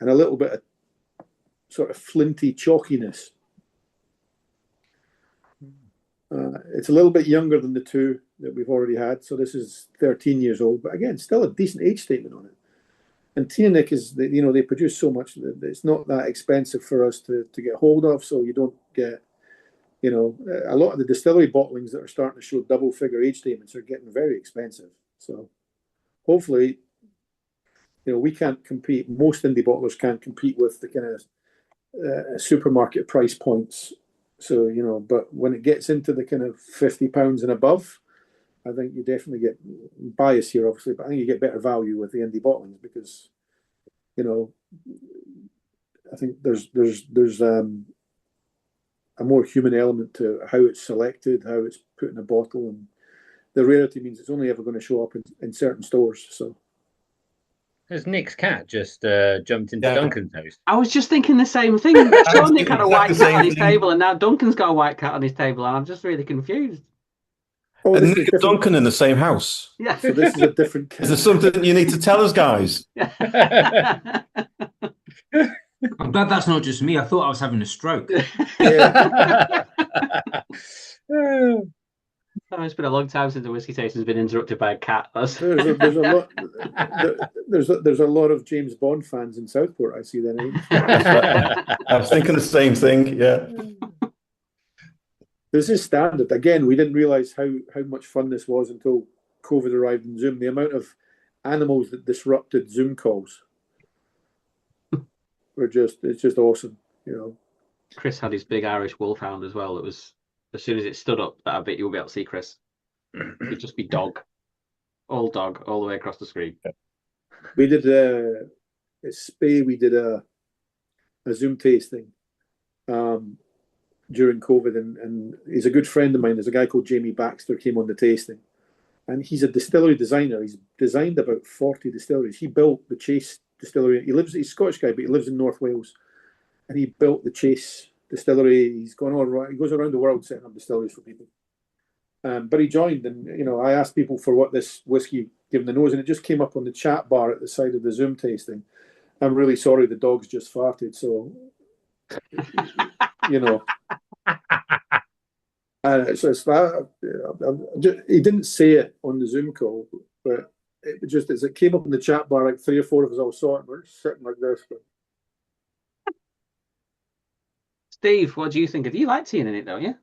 Speaker 2: a little bit of sort of flinty chalkiness. It's a little bit younger than the two that we've already had. So this is 13 years old, but again, still a decent age statement on it. And Teaninich is, they produce so much that it's not that expensive for us to get hold of. So you don't get, a lot of the distillery bottlings that are starting to show double figure age statements are getting very expensive. So hopefully, we can't compete. Most indie bottlers can't compete with the kind of supermarket price points. So, but when it gets into the kind of £50 and above, I think you definitely get bias here, obviously, but I think you get better value with the indie bottlings because, I think there's a more human element to how it's selected, how it's put in a bottle, and the rarity means it's only ever going to show up in certain stores. So.
Speaker 5: Has Nick's cat just jumped into Duncan's house?
Speaker 1: I was just thinking the same thing. Sean Nick had a white cat on his table, and now Duncan's got a white cat on his table, and I'm just really confused.
Speaker 3: Oh, and Nick and Duncan in the same house.
Speaker 1: Yeah.
Speaker 2: So this is a different cat.
Speaker 3: Is there something you need to tell us, guys?
Speaker 8: I'm glad that's not just me. I thought I was having a stroke.
Speaker 2: Yeah.
Speaker 1: It's been a long time since the whiskey tasting has been interrupted by a cat.
Speaker 2: There's a lot of James Bond fans in Southport. I see that.
Speaker 3: I was thinking the same thing. Yeah.
Speaker 2: This is standard. Again, we didn't realize how much fun this was until COVID arrived in Zoom. The amount of animals that disrupted Zoom calls it's just awesome.
Speaker 1: Chris had his big Irish wolfhound as well. It was, as soon as it stood up, that I bet you'll be able to see Chris. It'd just be dog all the way across the screen.
Speaker 2: We did at Speyside, we did a a Zoom tasting during COVID, and he's a good friend of mine. There's a guy called Jamie Baxter came on the tasting, and he's a distillery designer. He's designed about 40 distilleries. He built the Chase distillery. He's a Scottish guy, but he lives in North Wales, and he built the Chase distillery. He's gone all right. He goes around the world setting up distilleries for people. But he joined, and I asked people for what this whiskey gave the nose, and it just came up on the chat bar at the side of the Zoom tasting. I'm really sorry, the dogs just farted, so he didn't say it on the Zoom call, but it just as it came up in the chat bar, like 3 or 4 of us all saw it. We're sitting like this. But...
Speaker 1: Steve, what do you think? Do you like Teaninich, don't you?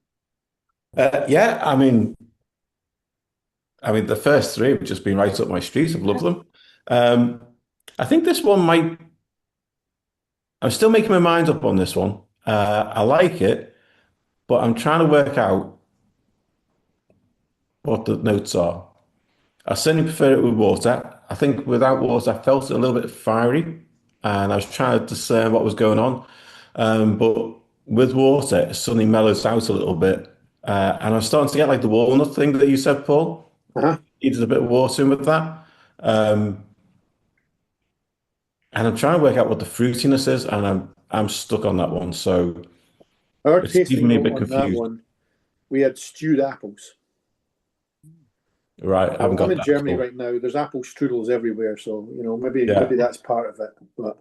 Speaker 3: Yeah, I mean, the first 3 have just been right up my street. I've loved them. I think this one might. I'm still making my mind up on this one. I like it, but I'm trying to work out what the notes are. I certainly prefer it with water. I think without water, I felt it a little bit fiery, and I was trying to discern what was going on. But with water, it suddenly mellows out a little bit. And I'm starting to get like the walnut thing that you said, Paul. Needed a bit of water in with that. And I'm trying to work out what the fruitiness is, and I'm stuck on that one. So
Speaker 2: our
Speaker 3: it's
Speaker 2: tasting
Speaker 3: leaving me a bit
Speaker 2: on
Speaker 3: confused.
Speaker 2: that one, we had stewed apples.
Speaker 3: Right, I haven't got
Speaker 2: I'm in
Speaker 3: that
Speaker 2: Germany
Speaker 3: at all.
Speaker 2: right now. There's apple strudels everywhere, so maybe that's part of it. But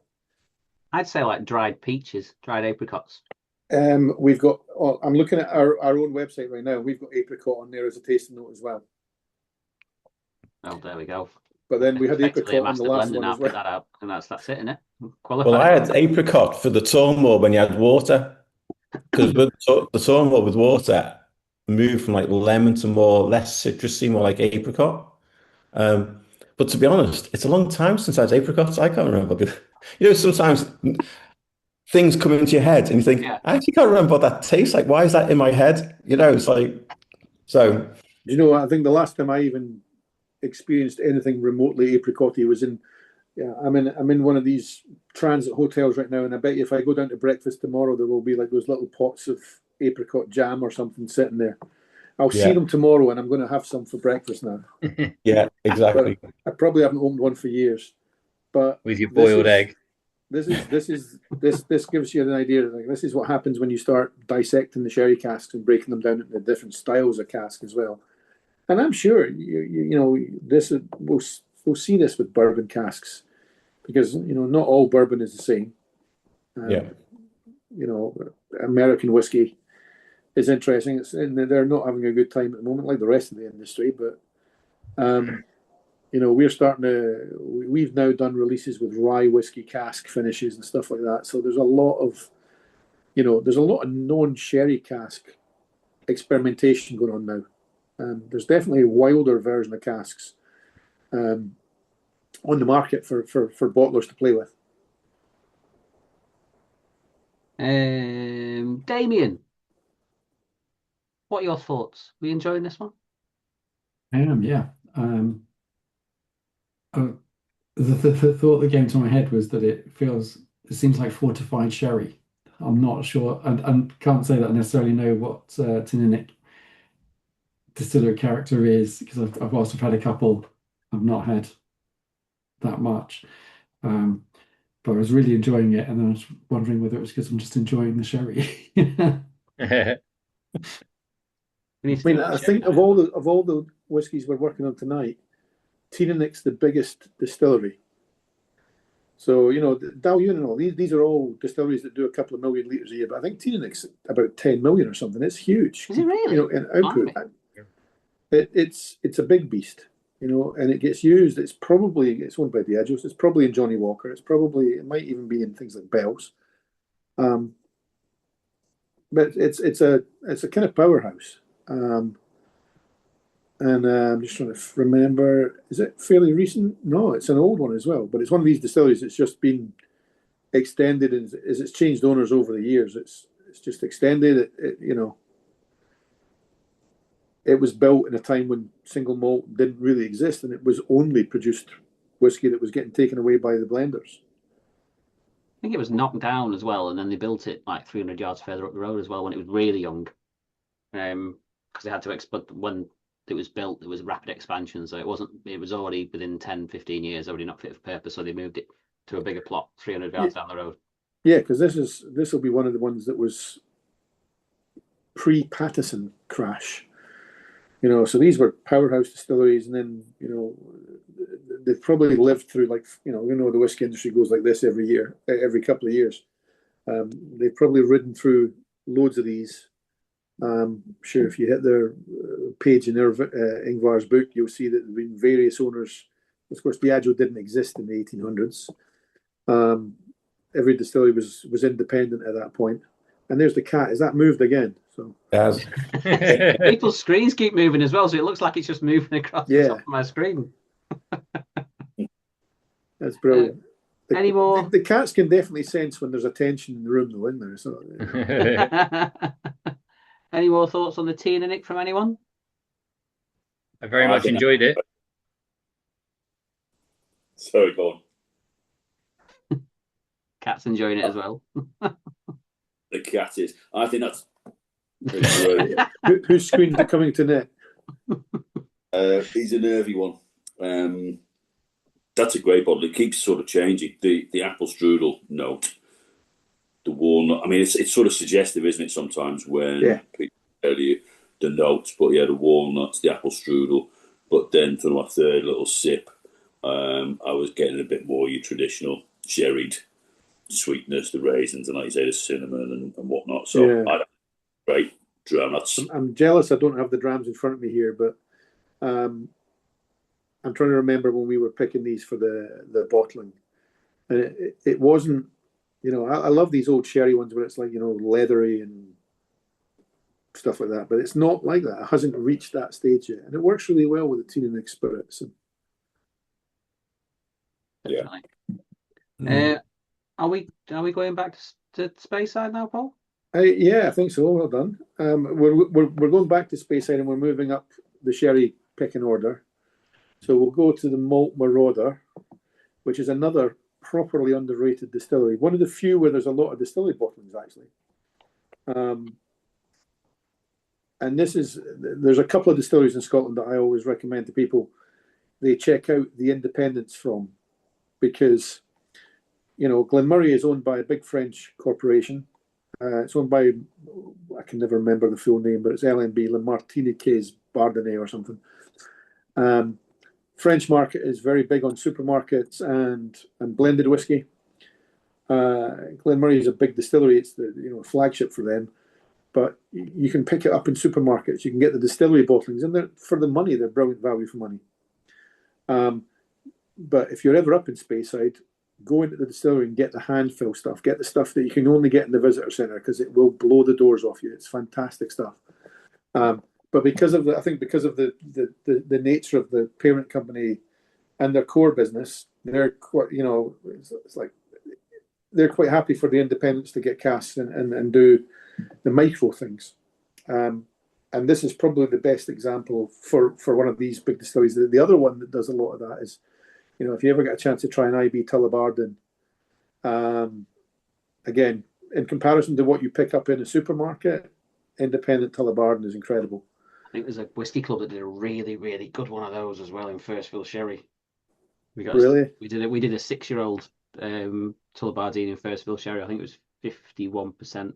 Speaker 1: I'd say like dried peaches, dried apricots.
Speaker 2: we've got. I'm looking at our own website right now. We've got apricot on there as a tasting note as well.
Speaker 1: Oh, there we go.
Speaker 2: But then we had
Speaker 1: Effectively a
Speaker 2: apricot on the
Speaker 1: master
Speaker 2: last
Speaker 1: blender
Speaker 2: one
Speaker 1: now.
Speaker 2: as
Speaker 1: Pick
Speaker 2: well.
Speaker 1: that out, and that's it, isn't it? Qualified.
Speaker 3: Well, I had apricot for the Tormore when you had water, because with the Tormore with water moved from like lemon to less citrusy, more like apricot. But to be honest, it's a long time since I had apricots. I can't remember. Sometimes things come into your head and you think, I actually can't remember what that tastes like. Why is that in my head? It's like, so.
Speaker 2: I think the last time I even experienced anything remotely apricotty was I'm in one of these transit hotels right now, and I bet you if I go down to breakfast tomorrow, there will be like those little pots of apricot jam or something sitting there. I'll see them tomorrow, and I'm going to have some for breakfast now.
Speaker 3: Yeah, exactly.
Speaker 2: But I probably haven't opened one for years. But
Speaker 5: with your boiled egg.
Speaker 2: This gives you an idea. Like, this is what happens when you start dissecting the sherry casks and breaking them down into different styles of cask as well. And I'm sure we'll see this with bourbon casks, because not all bourbon is the same. American whiskey is interesting. They're not having a good time at the moment, like the rest of the industry. But we've now done releases with rye whiskey cask finishes and stuff like that. So there's a lot of non-sherry cask experimentation going on now. There's definitely a wilder version of casks on the market for bottlers to play with.
Speaker 1: Damien, what are your thoughts? Are we enjoying this one?
Speaker 4: I am, yeah. The thought that came to my head was that it seems like fortified sherry. I'm not sure, and can't say that I necessarily know what Teaninich distiller character is, because I've had a couple. I've not had that much, but I was really enjoying it, and then I was wondering whether it was because I'm just enjoying the sherry.
Speaker 2: I think of all the whiskies we're working on tonight, Teaninich's the biggest distillery. So Dalyun and all these are all distilleries that do a couple of million litres a year, but I think Teaninich's about 10 million or something. It's huge.
Speaker 1: Is it really?
Speaker 2: In output. It's a big beast. And it gets used. It's owned by Diageo's. It's probably in Johnny Walker. It might even be in things like Bell's. But it's a kind of powerhouse. And I'm just trying to remember, is it fairly recent? No, it's an old one as well. But it's one of these distilleries that's just been extended, and as it's changed owners over the years, it's just extended. It was built in a time when single malt didn't really exist, and it was only produced whiskey that was getting taken away by the blenders.
Speaker 1: think it was knocked down as well, and then they built it like 300 yards further up the road as well when it was really young. Because they had to expand when it was built. There was rapid expansion, so it was already within 10, 15 years already not fit for purpose. So they moved it to a bigger plot, 300 yards down the road.
Speaker 2: Yeah, because this will be one of the ones that was pre-Pattison crash. So these were powerhouse distilleries, and then they've probably lived through the whiskey industry goes like this every couple of years. They've probably ridden through loads of these. Sure, if you hit their page in Ingvar's book, you'll see that there have been various owners. Of course, Diageo didn't exist in the 1800s. Every distillery was independent at that point. And there's the cat. Is that moved again? So
Speaker 3: Yes.
Speaker 1: People's screens keep moving as well, so it looks like it's just moving across the top of my screen.
Speaker 2: That's brilliant.
Speaker 1: Any more?
Speaker 2: The cats can definitely sense when there's a tension in the room, though, isn't there? So,
Speaker 1: Any more thoughts on the Teaninich from anyone?
Speaker 5: I very much enjoyed it.
Speaker 6: Sorry, go on.
Speaker 1: Cat's enjoying it as well.
Speaker 6: The cat is. I think that's pretty great.
Speaker 2: Whose screen are coming to net?
Speaker 6: He's a nervy one. That's a great bottle. It keeps sort of changing. The apple strudel note, the walnut. I mean, it's sort of suggestive, isn't it? Sometimes when people tell you the notes, but the walnuts, the apple strudel. But then for my third little sip, I was getting a bit more your traditional sherried sweetness, the raisins, and like you say, the cinnamon and whatnot. So great dram.
Speaker 2: I'm jealous I don't have the drams in front of me here, but I'm trying to remember when we were picking these for the bottling, and it wasn't. I love these old sherry ones where it's like leathery and stuff like that, but it's not like that. It hasn't reached that stage yet, and it works really well with the Teaninich spirits.
Speaker 1: Are we going back to Speyside now, Paul?
Speaker 2: Yeah, I think so. Well done. We're going back to Speyside, and we're moving up the sherry picking order. So we'll go to the Malt Marauder, which is another properly underrated distillery. One of the few where there's a lot of distillery bottlings, actually. And there's a couple of distilleries in Scotland that I always recommend to people they check out the independents from, because Glenmurray is owned by a big French corporation. It's owned by, I can never remember the full name, but it's LNB, Le Martiniquais Bardonnay or something. French market is very big on supermarkets and blended whiskey. Glenmurray is a big distillery. It's the flagship for them. But you can pick it up in supermarkets. You can get the distillery bottlings, and for the money, they're brilliant value for money. But if you're ever up in Speyside, go into the distillery and get the hand-fill stuff. Get the stuff that you can only get in the visitor centre, because it will blow the doors off you. It's fantastic stuff. But because of the nature of the parent company and their core business, they're quite, it's like they're quite happy for the independents to get casks and do the micro things. And this is probably the best example for one of these big distilleries. The other one that does a lot of that is, if you ever get a chance to try an IB Tullibardine, again, in comparison to what you pick up in a supermarket, independent Tullibardine is incredible.
Speaker 1: I think there's a whiskey club that did a really, really good one of those as well in First Fill Sherry. We did a 6-year-old Tullibardine in First Fill Sherry. I think it was 51%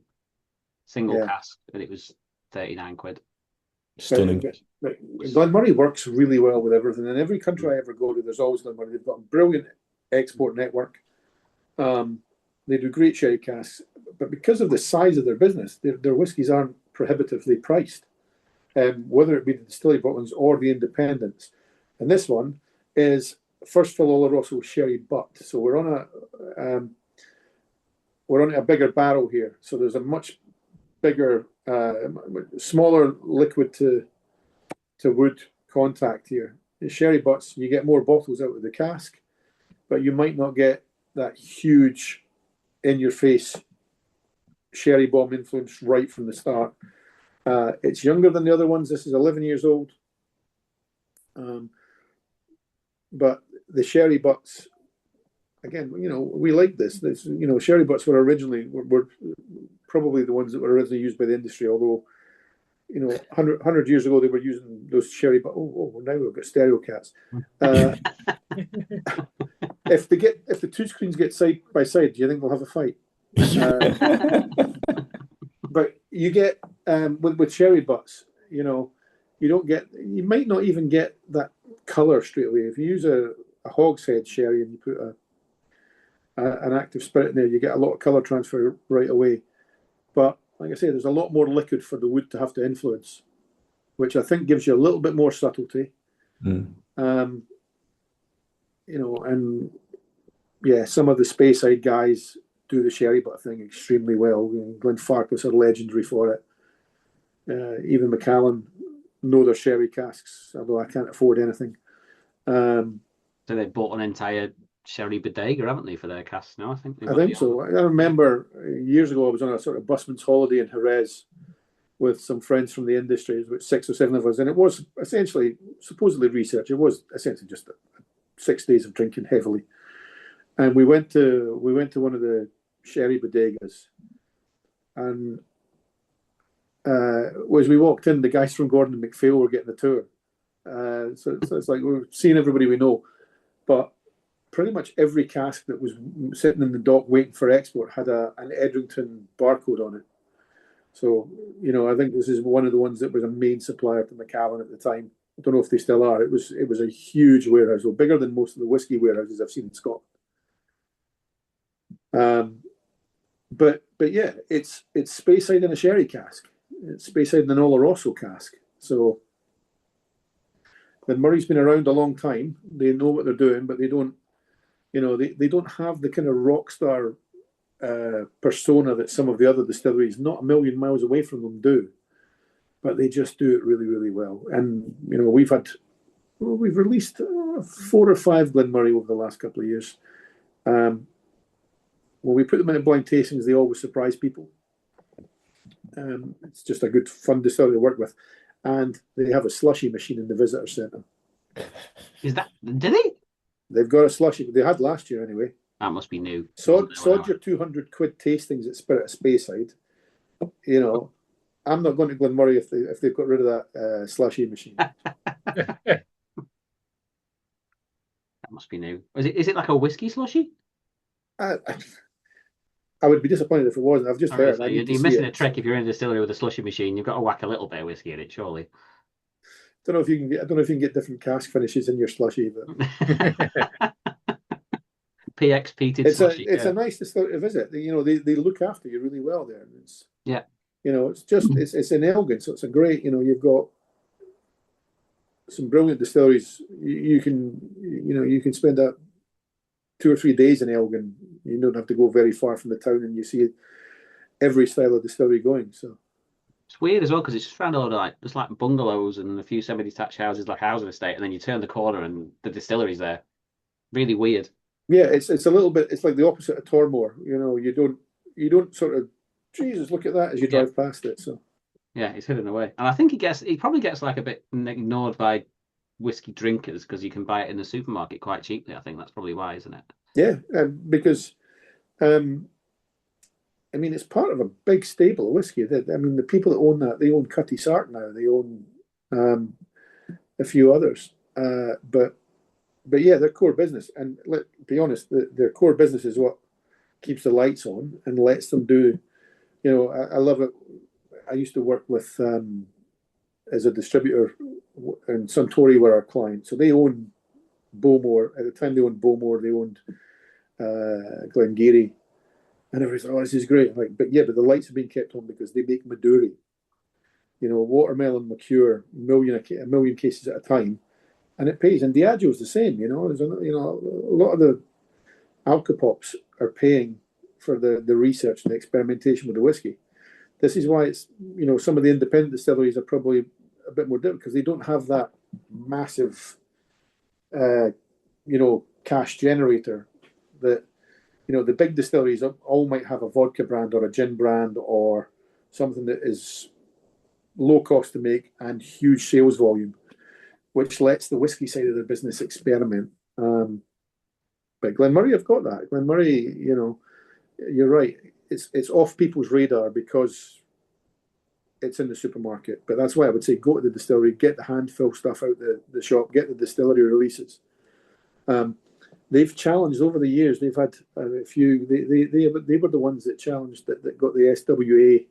Speaker 1: single cask, and it was 39 quid.
Speaker 3: Stunning.
Speaker 2: Glenmurray works really well with everything. In every country I ever go to, there's always Glenmurray. They've got a brilliant export network. They do great sherry casks, but because of the size of their business, their whiskies aren't prohibitively priced, whether it be the distillery bottlings or the independents. And this one is First Fill Oloroso Sherry Butt. So we're on a bigger barrel here. So there's a much bigger, smaller liquid to wood contact here. The sherry butts, you get more bottles out of the cask, but you might not get that huge in-your-face sherry bomb influence right from the start. It's younger than the other ones. This is 11 years old. But the sherry butts again, we like this. Sherry butts were originally were probably the ones that were originally used by the industry. Although, 100 years ago they were using those sherry butts. Now we've got stereo cats. If the two screens get side by side, do you think we'll have a fight? But you get with sherry butts, you might not even get that color straight away. If you use a hogshead sherry and you put an active spirit in there, you get a lot of color transfer right away. But like I say, there's a lot more liquid for the wood to have to influence, which I think gives you a little bit more subtlety. And some of the Speyside guys do the sherry butt thing extremely well. Glenfarclas are legendary for it. Even Macallan know their sherry casks, although I can't afford anything.
Speaker 1: So they've bought an entire sherry bodega, haven't they, for their casks now? I think
Speaker 2: so. I remember years ago I was on a sort of busman's holiday in Jerez with some friends from the industry, about 6 or 7 of us, and it was essentially, supposedly research, it was essentially just 6 days of drinking heavily. And we went to one of the sherry bodegas, and as we walked in, the guys from Gordon and MacPhail were getting a tour. So it's like we're seeing everybody we know, but pretty much every cask that was sitting in the dock waiting for export had an Edrington barcode on it. So, I think this is one of the ones that was a main supplier to Macallan at the time. I don't know if they still are. It was a huge warehouse, well, bigger than most of the whiskey warehouses I've seen in Scotland. But yeah, it's Speyside in a sherry cask. It's Speyside in an Oloroso cask. So Glenmurray's been around a long time. They know what they're doing, but they don't. They don't have the kind of rock star persona that some of the other distilleries, not a million miles away from them, do. But they just do it really, really well. And we've released 4 or 5 Glenmurray over the last couple of years. When we put them in blind tastings, they always surprise people. It's just a good, fun distillery to work with. And they have a slushy machine in the visitor centre.
Speaker 1: Did they?
Speaker 2: They've got a slushy. They had last year anyway.
Speaker 1: That must be new.
Speaker 2: Sod your 200 quid tastings at Spirit of Speyside. I'm not going to Glenmurray if they've got rid of that slushy machine.
Speaker 1: That must be new. Is it like a whiskey slushy?
Speaker 2: I would be disappointed if it wasn't. I've just heard.
Speaker 1: You're missing a trick if you're in a distillery with a slushy machine. You've got to whack a little bit of whiskey in it, surely.
Speaker 2: I don't know if you can get different cask finishes in your slushy, but
Speaker 1: PX peated slushy.
Speaker 2: It's a nice distillery to visit. They look after you really well there. It's it's in Elgin, so it's a great. You've got some brilliant distilleries. You can spend 2 or 3 days in Elgin. You don't have to go very far from the town, and you see every style of distillery going. So
Speaker 1: it's weird as well because it's just around all just like bungalows and a few semi-detached houses, like housing estate, and then you turn the corner and the distillery's there. Really weird.
Speaker 2: Yeah, it's a little bit. It's like the opposite of Tormore. You don't sort of, Jesus, look at that as you drive past it. So
Speaker 1: yeah, it's hidden away, and I think he probably gets like a bit ignored by whiskey drinkers because you can buy it in the supermarket quite cheaply. I think that's probably why, isn't it?
Speaker 2: Yeah, because it's part of a big stable of whiskey. The people that own that, they own Cutty Sark now. They own a few others, but yeah, their core business. And let's be honest, their core business is what keeps the lights on and lets them do. I love it. I used to work with as a distributor, and Suntory were our client, so they own Bowmore. At the time, they owned Bowmore. They owned Glengarry, and everybody's like, "Oh, this is great!" But the lights have been kept on because they make Maduri. Watermelon liqueur, a million cases at a time, and it pays. And Diageo's the same. There's a lot of the alcopops are paying for the research and the experimentation with the whiskey. This is why it's some of the independent distilleries are probably a bit more difficult because they don't have that massive cash generator that the big distilleries all might have a vodka brand or a gin brand or something that is low cost to make and huge sales volume, which lets the whiskey side of their business experiment. But Glenmoray have got that. Glenmoray, you're right. It's off people's radar because it's in the supermarket. But that's why I would say go to the distillery, get the handfill stuff out the shop, get the distillery releases. They've challenged over the years. They've had a few. They were the ones that challenged that got the SWA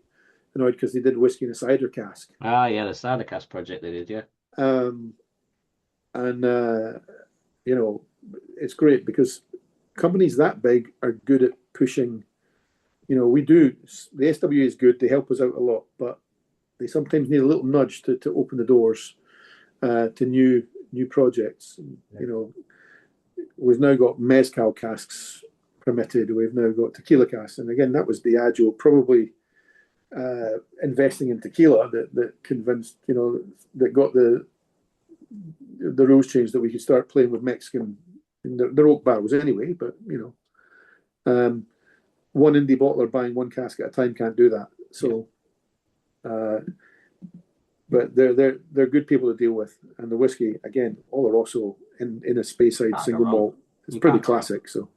Speaker 2: annoyed because they did whiskey in a cider cask.
Speaker 1: Ah, yeah, the cider cask project they did, yeah.
Speaker 2: It's great because companies that big are good at pushing. We do. The SWA is good. They help us out a lot, but they sometimes need a little nudge to open the doors to new projects. Yeah. We've now got mezcal casks permitted. We've now got tequila casks, and again, that was Diageo probably investing in tequila that convinced that got the rules changed that we could start playing with Mexican. They're oak barrels anyway, but one indie bottler buying one cask at a time can't do that. So, but they're good people to deal with, and the whiskey again, Oloroso in a Speyside single malt. It's pretty classic. So,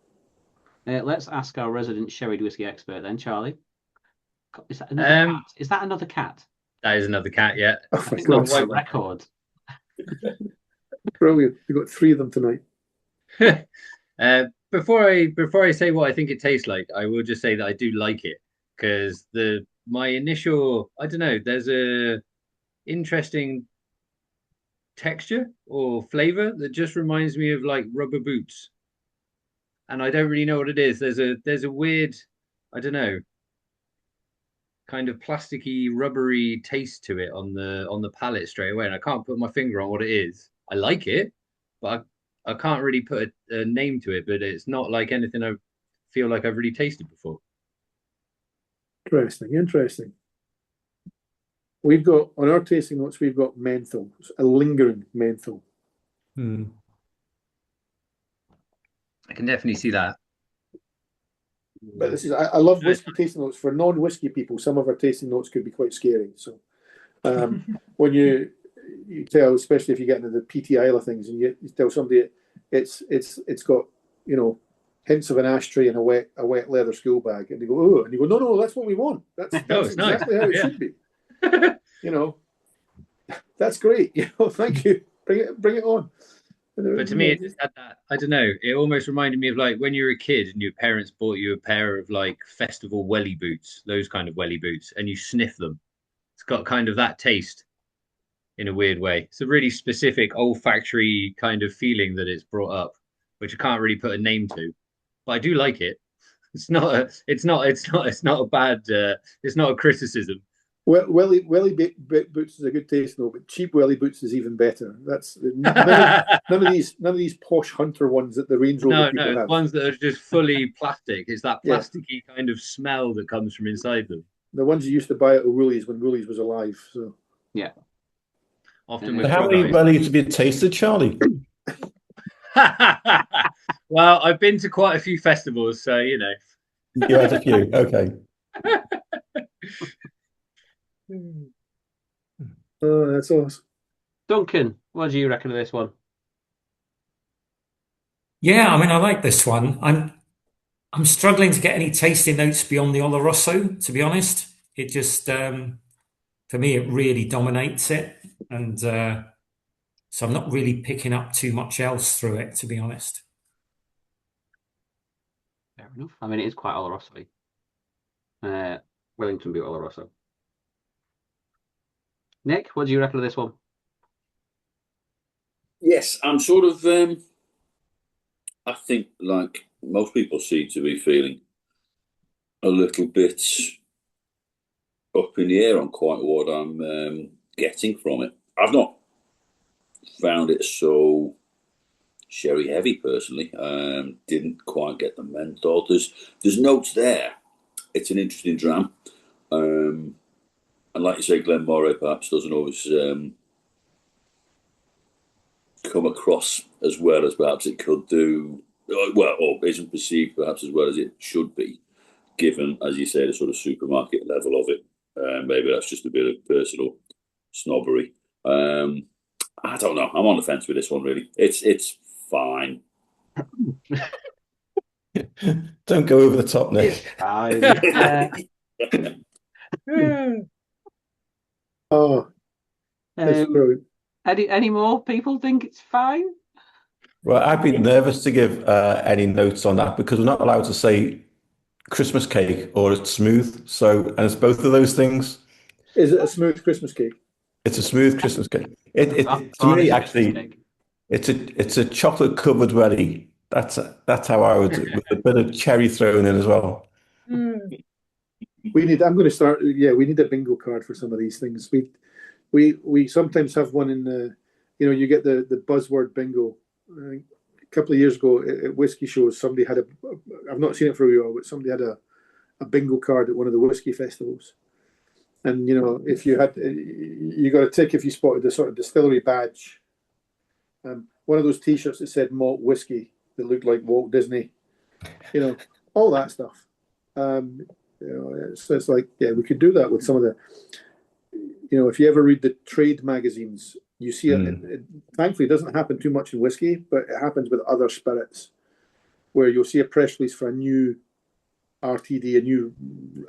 Speaker 1: let's ask our resident sherry whiskey expert then, Charlie. Is that another cat? Is that another cat?
Speaker 5: That is another cat. Yeah,
Speaker 2: I
Speaker 1: think that's a record.
Speaker 2: Brilliant! We've got 3 of them tonight.
Speaker 5: Before I say what I think it tastes like, I will just say that I do like it because my initial, I don't know, there's a interesting texture or flavor that just reminds me of like rubber boots, and I don't really know what it is. There's a weird, I don't know, kind of plasticky, rubbery taste to it on the palate straight away, and I can't put my finger on what it is. I like it, but I can't really put a name to it. But it's not like anything I feel like I've really tasted before.
Speaker 2: Interesting. We've got on our tasting notes. We've got menthol, a lingering menthol.
Speaker 5: I can definitely see that.
Speaker 2: But this is I love whiskey tasting notes for non-whiskey people. Some of our tasting notes could be quite scary. So when you tell, especially if you get into the PT Isla things, and you tell somebody it's got hints of an ashtray and a wet leather school bag, and they go, oh, and you go, no, that's what we want. That's exactly how it should be. That's great. Thank you. Bring it on.
Speaker 5: But to me, it just had that. I don't know. It almost reminded me of like when you were a kid and your parents bought you a pair of like festival welly boots, those kind of welly boots, and you sniff them. It's got kind of that taste in a weird way. It's a really specific olfactory kind of feeling that it's brought up, which I can't really put a name to, but I do like it. It's not a bad. It's not a criticism.
Speaker 2: Well, welly boots is a good taste, though, but cheap welly boots is even better. That's none of these posh hunter ones that the Range Rover people have.
Speaker 5: Ones that are just fully plastic. It's that plasticky kind of smell that comes from inside them.
Speaker 2: The ones you used to buy at Woolies when Woolies was alive. So
Speaker 1: yeah,
Speaker 5: often with
Speaker 3: how many wellies have you tasted, Charlie?
Speaker 5: Well, I've been to quite a few festivals, so you
Speaker 3: had a few. Okay.
Speaker 2: Oh, that's awesome.
Speaker 1: Duncan, what do you reckon of this one?
Speaker 7: Yeah, I mean, I like this one. I'm struggling to get any tasting notes beyond the Oloroso, to be honest. It just, for me, it really dominates it. And so I'm not really picking up too much else through it, to be honest.
Speaker 1: Fair enough. I mean, it is quite Oloroso. Wellington Boot Oloroso. Nick, what do you reckon of this one?
Speaker 6: Yes, I'm sort of, I think like most people seem to be feeling a little bit up in the air on quite what I'm getting from it. I've not found it so sherry heavy personally. Didn't quite get the menthol. There's notes there. It's an interesting dram. And like you say, Glen Moray perhaps doesn't always come across as well as perhaps it could do, or isn't perceived perhaps as well as it should be, given, as you say, the sort of supermarket level of it. Maybe that's just a bit of personal snobbery. I don't know. I'm on the fence with this one, really. It's fine.
Speaker 3: Don't go over the top,
Speaker 1: It's
Speaker 3: Nick.
Speaker 1: fine. Yeah.
Speaker 2: Oh, it's
Speaker 1: Um,
Speaker 2: brilliant.
Speaker 1: any more people think it's fine?
Speaker 3: Well, I'd be nervous to give any notes on that because we're not allowed to say Christmas cake or it's smooth. So, and it's both of those things.
Speaker 2: Is it a smooth Christmas cake?
Speaker 3: It's a smooth Christmas cake. It to
Speaker 1: Varnish
Speaker 3: me
Speaker 1: Christmas
Speaker 3: actually,
Speaker 1: cake.
Speaker 3: it's a chocolate covered welly. That's how I would with a bit of cherry thrown in as well.
Speaker 2: We need. I'm going to start. Yeah, we need a bingo card for some of these things. We sometimes have one in the. You get the buzzword bingo. I think a couple of years ago at whiskey shows, somebody had a. I've not seen it for a while, but somebody had a bingo card at one of the whiskey festivals. And if you had, you got a tick if you spotted the sort of distillery badge. One of those T-shirts that said malt whiskey that looked like Walt Disney. All that stuff. It's like, yeah, we could do that with some of the. If you ever read the trade magazines, you see it. Thankfully, it doesn't happen too much in whiskey, but it happens with other spirits, where you'll see a press release for a new RTD, a new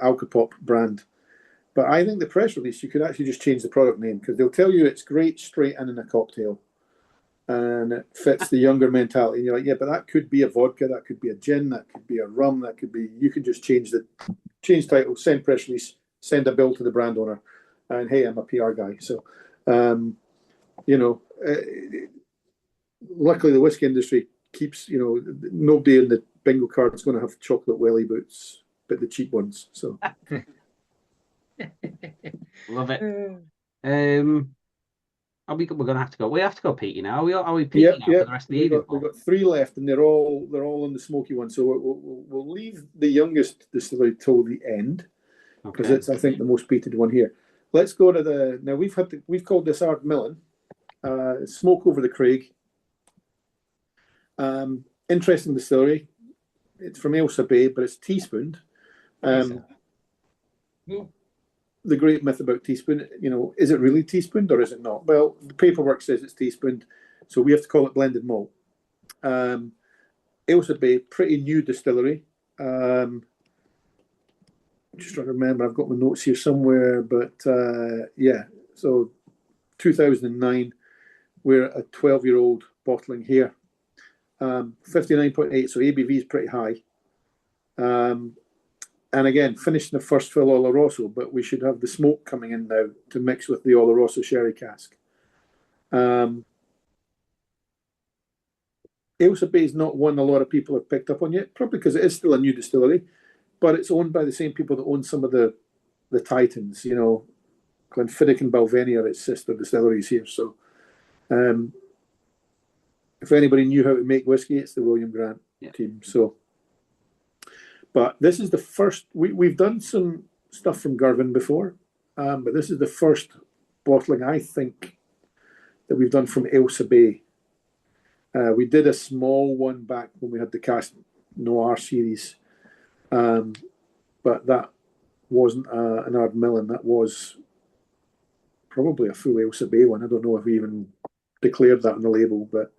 Speaker 2: Alcopop brand. But I think the press release, you could actually just change the product name because they'll tell you it's great straight in a cocktail and it fits the younger mentality. And you're like, yeah, but that could be a vodka, that could be a gin, that could be a rum, that could be, you can just change title, send press release, send a bill to the brand owner. And hey, I'm a PR guy. So, luckily the whiskey industry keeps, nobody in the bingo card is going to have chocolate welly boots, but the cheap ones. So.
Speaker 1: Love it. We're going to have to go. We have to go peaky now. Are we peaky now for the rest of the evening?
Speaker 2: We've got 3 left, and they're all on the smoky one. So we'll leave the youngest distillery till the end because it's, I think, the most peated one here. Let's go to now. We've called this Ardmillan, smoke over the Craig. Interesting distillery. It's from Ailsa Bay, but it's teaspooned. The great myth about teaspoon, is it really teaspooned or is it not? Well, the paperwork says it's teaspooned, so we have to call it blended malt. Ailsa Bay, pretty new distillery. Just trying to remember, I've got my notes here somewhere, but yeah, so 2009, we're a 12-year-old bottling here. 59.8, so ABV is pretty high. And again, finishing the first Fill Oloroso, but we should have the smoke coming in now to mix with the Oloroso sherry cask. Ailsa Bay is not one a lot of people have picked up on yet, probably because it is still a new distillery, but it's owned by the same people that own some of the titans, Glenfiddich and Balvenie are its sister distilleries here. So if anybody knew how to make whiskey, it's the William Grant team. So. But this is the first, we've done some stuff from Girvan before, but this is the first bottling, I think, that we've done from Ailsa Bay. We did a small one back when we had the Cask Noir series, but that wasn't an Ardmillan, that was probably a full Ailsa Bay one. I don't know if we even declared that on the label, but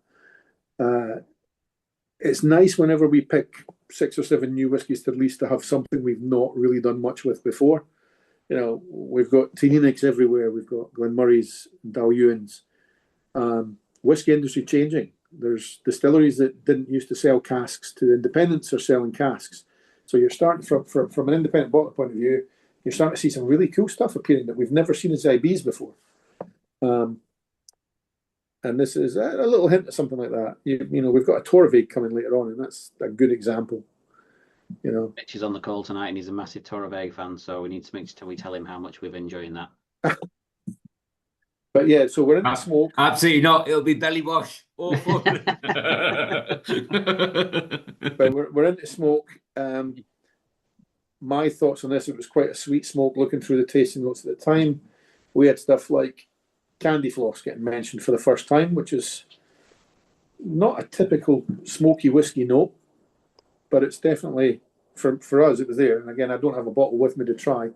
Speaker 2: it's nice whenever we pick 6 or 7 new whiskies to release to have something we've not really done much with before. We've got Teaninich everywhere. We've got Glenmurrays, Dalyewans. Whiskey industry changing. There's distilleries that didn't used to sell casks to independents are selling casks. So you're starting from an independent bottler point of view, you're starting to see some really cool stuff appearing that we've never seen as IBs before. And this is a little hint of something like that. We've got a Torabhaig coming later on, and that's a good example.
Speaker 1: Mitch is on the call tonight, and he's a massive Torabhaig fan, so we need to make sure we tell him how much we're enjoying that.
Speaker 2: But yeah, so we're in the smoke.
Speaker 8: Absolutely not. It'll be belly wash. Awful.
Speaker 2: But we're into smoke. My thoughts on this, it was quite a sweet smoke looking through the tasting notes at the time. We had stuff like candy floss getting mentioned for the first time, which is not a typical smoky whiskey note, but it's definitely, for us, it was there. And again, I don't have a bottle with me to try.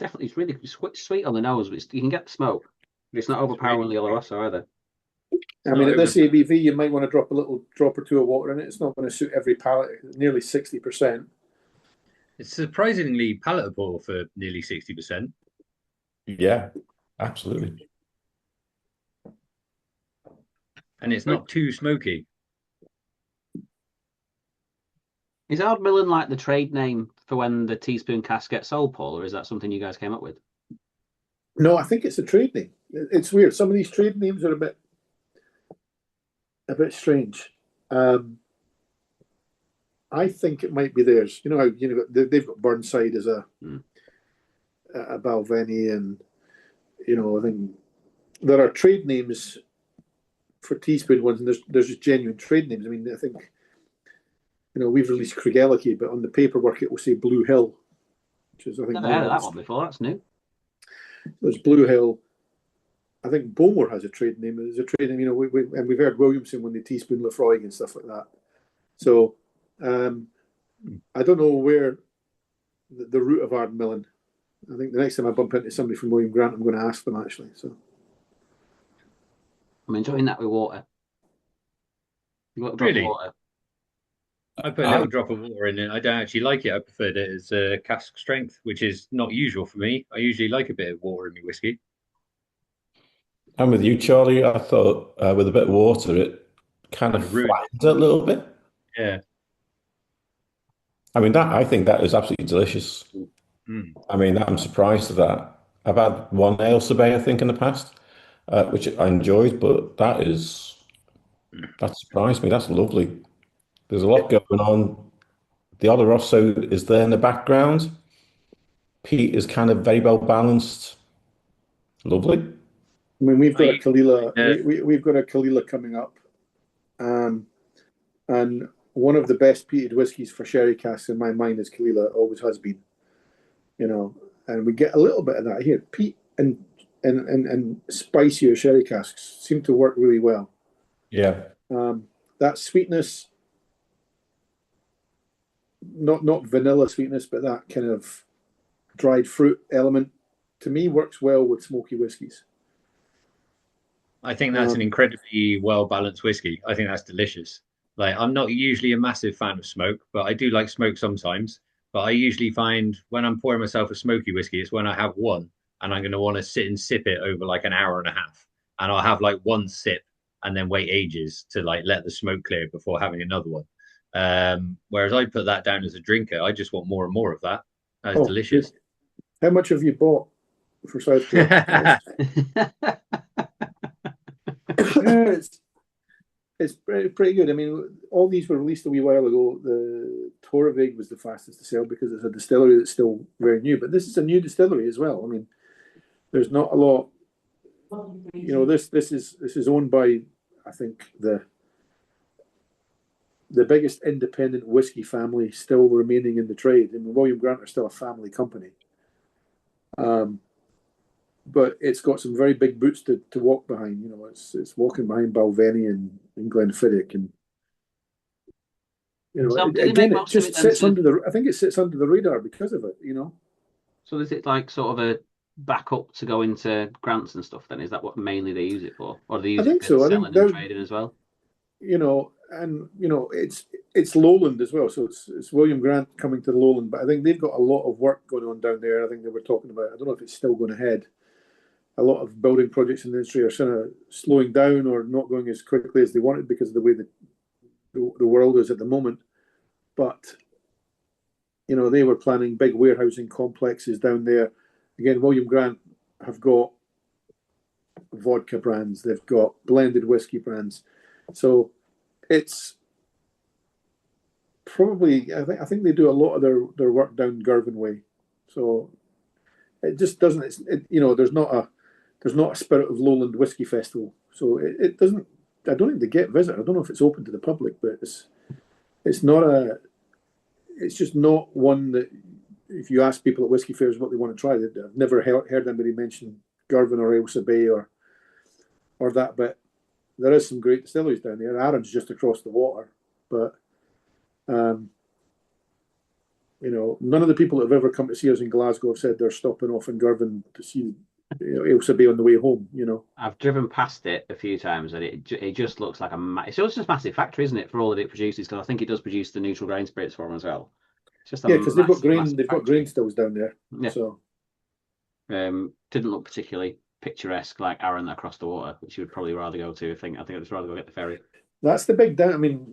Speaker 1: Definitely, it's really sweet on the nose, but you can get the smoke. But it's not overpowering the Oloroso either.
Speaker 2: I mean, at this ABV, you might want to drop a little drop or two of water in it. It's not going to suit every palate. Nearly 60%.
Speaker 5: It's surprisingly palatable for nearly 60%.
Speaker 3: Yeah, absolutely.
Speaker 5: And it's not too smoky.
Speaker 1: Is Ardmillan like the trade name for when the teaspoon cask gets sold, Paul, or is that something you guys came up with?
Speaker 2: No, I think it's a trade name. It's weird. Some of these trade names are a bit strange. I think it might be theirs. You know how they've got Burnside as a Balvenie, and I think there are trade names for teaspoon ones, and there's just genuine trade names. I mean, I think we've released Craigellachie, but on the paperwork it will say Blue Hill, which is I think
Speaker 1: never heard of that one before. That's new.
Speaker 2: There's Blue Hill. I think Bowmore has a trade name. There's a trade name, and we've heard Williamson when they teaspoon Lefroy and stuff like that. So I don't know where the root of Ardmillan. I think the next time I bump into somebody from William Grant, I'm going to ask them actually. So
Speaker 1: I'm enjoying that with water. You got a drop
Speaker 5: Really?
Speaker 1: of water.
Speaker 5: I put a little drop of water in it. I don't actually like it. I preferred it as cask strength, which is not usual for me. I usually like a bit of water in my whiskey.
Speaker 3: I'm with you, Charlie. I thought with a bit of water, it kind of
Speaker 5: Ruined
Speaker 3: flattens it a little bit.
Speaker 5: Yeah.
Speaker 3: I mean, I think that is absolutely delicious. I mean, I'm surprised at that. I've had one Ailsa Bay, I think, in the past, which I enjoyed, but that surprised me. That's lovely. There's a lot going on. The Oloroso is there in the background. Peat is kind of very well balanced. Lovely.
Speaker 2: I mean, we've got a Kalila. We've got a Kalila coming up, and one of the best peated whiskies for sherry casks in my mind is Kalila. Always has been, and we get a little bit of that here. Peat and spicier sherry casks seem to work really well.
Speaker 3: Yeah.
Speaker 2: That sweetness, not vanilla sweetness, but that kind of dried fruit element, to me works well with smoky whiskies.
Speaker 5: I think that's an incredibly well-balanced whiskey. I think that's delicious. Like, I'm not usually a massive fan of smoke, but I do like smoke sometimes. But I usually find when I'm pouring myself a smoky whiskey, it's when I have one and I'm going to want to sit and sip it over like an hour and a half. And I'll have like one sip and then wait ages to like let the smoke clear before having another one. Whereas I put that down as a drinker, I just want more and more of that. That's delicious.
Speaker 2: Good. How much have you bought for South Korea? It's pretty good. I mean, all these were released a wee while ago. The Torabhaig was the fastest to sell because it's a distillery that's still very new. But this is a new distillery as well. I mean, there's not a lot. This is owned by, I think, the biggest independent whiskey family still remaining in the trade. I mean, William Grant are still a family company. But it's got some very big boots to walk behind. It's walking behind Balvenie and Glenfiddich, and it just sits under the. I think it sits under the radar because of it.
Speaker 1: So is it like sort of a backup to go into grants and stuff? Then is that what mainly they use it for, or do they use it for selling and trading as well? It's Lowland as well. So it's William Grant coming to the Lowland, but I think they've got a lot of work going on down there. I think they were talking about. I don't know if it's still going ahead. A lot of building projects in the industry are kind of slowing down or not going as quickly as they wanted because of the way that the world is at the moment. But, they were planning big warehousing complexes down there. Again, William Grant have got vodka brands. They've got blended whiskey brands. So it's probably, I think they do a lot of their work down Girvan way. So it just doesn't, there's not a Spirit of Lowland Whiskey Festival, so it doesn't. I don't think they get visited. I don't know if it's open to the public, but it's not a. It's just not one that if you ask people at whiskey fairs what they want to try, I've never heard anybody mention Girvan or Ailsa Bay or that. But there is some great distilleries down there. Arran's just across the water, but none of the people that have ever come to see us in Glasgow have said they're stopping off in Girvan to see
Speaker 2: Ailsa Bay on the way home.
Speaker 1: I've driven past it a few times, and it just looks like it's just a massive factory, isn't it, for all that it produces? Because I think it does produce the neutral grain spirits for them as well. It's just a
Speaker 2: Yeah, because they've got
Speaker 1: massive
Speaker 2: they've got
Speaker 1: factory.
Speaker 2: grain stills down there.
Speaker 1: Yeah.
Speaker 2: So
Speaker 1: didn't look particularly picturesque like Arran across the water, which you would probably rather go to. I think I'd just rather go get the ferry.
Speaker 2: that's the big down. I mean,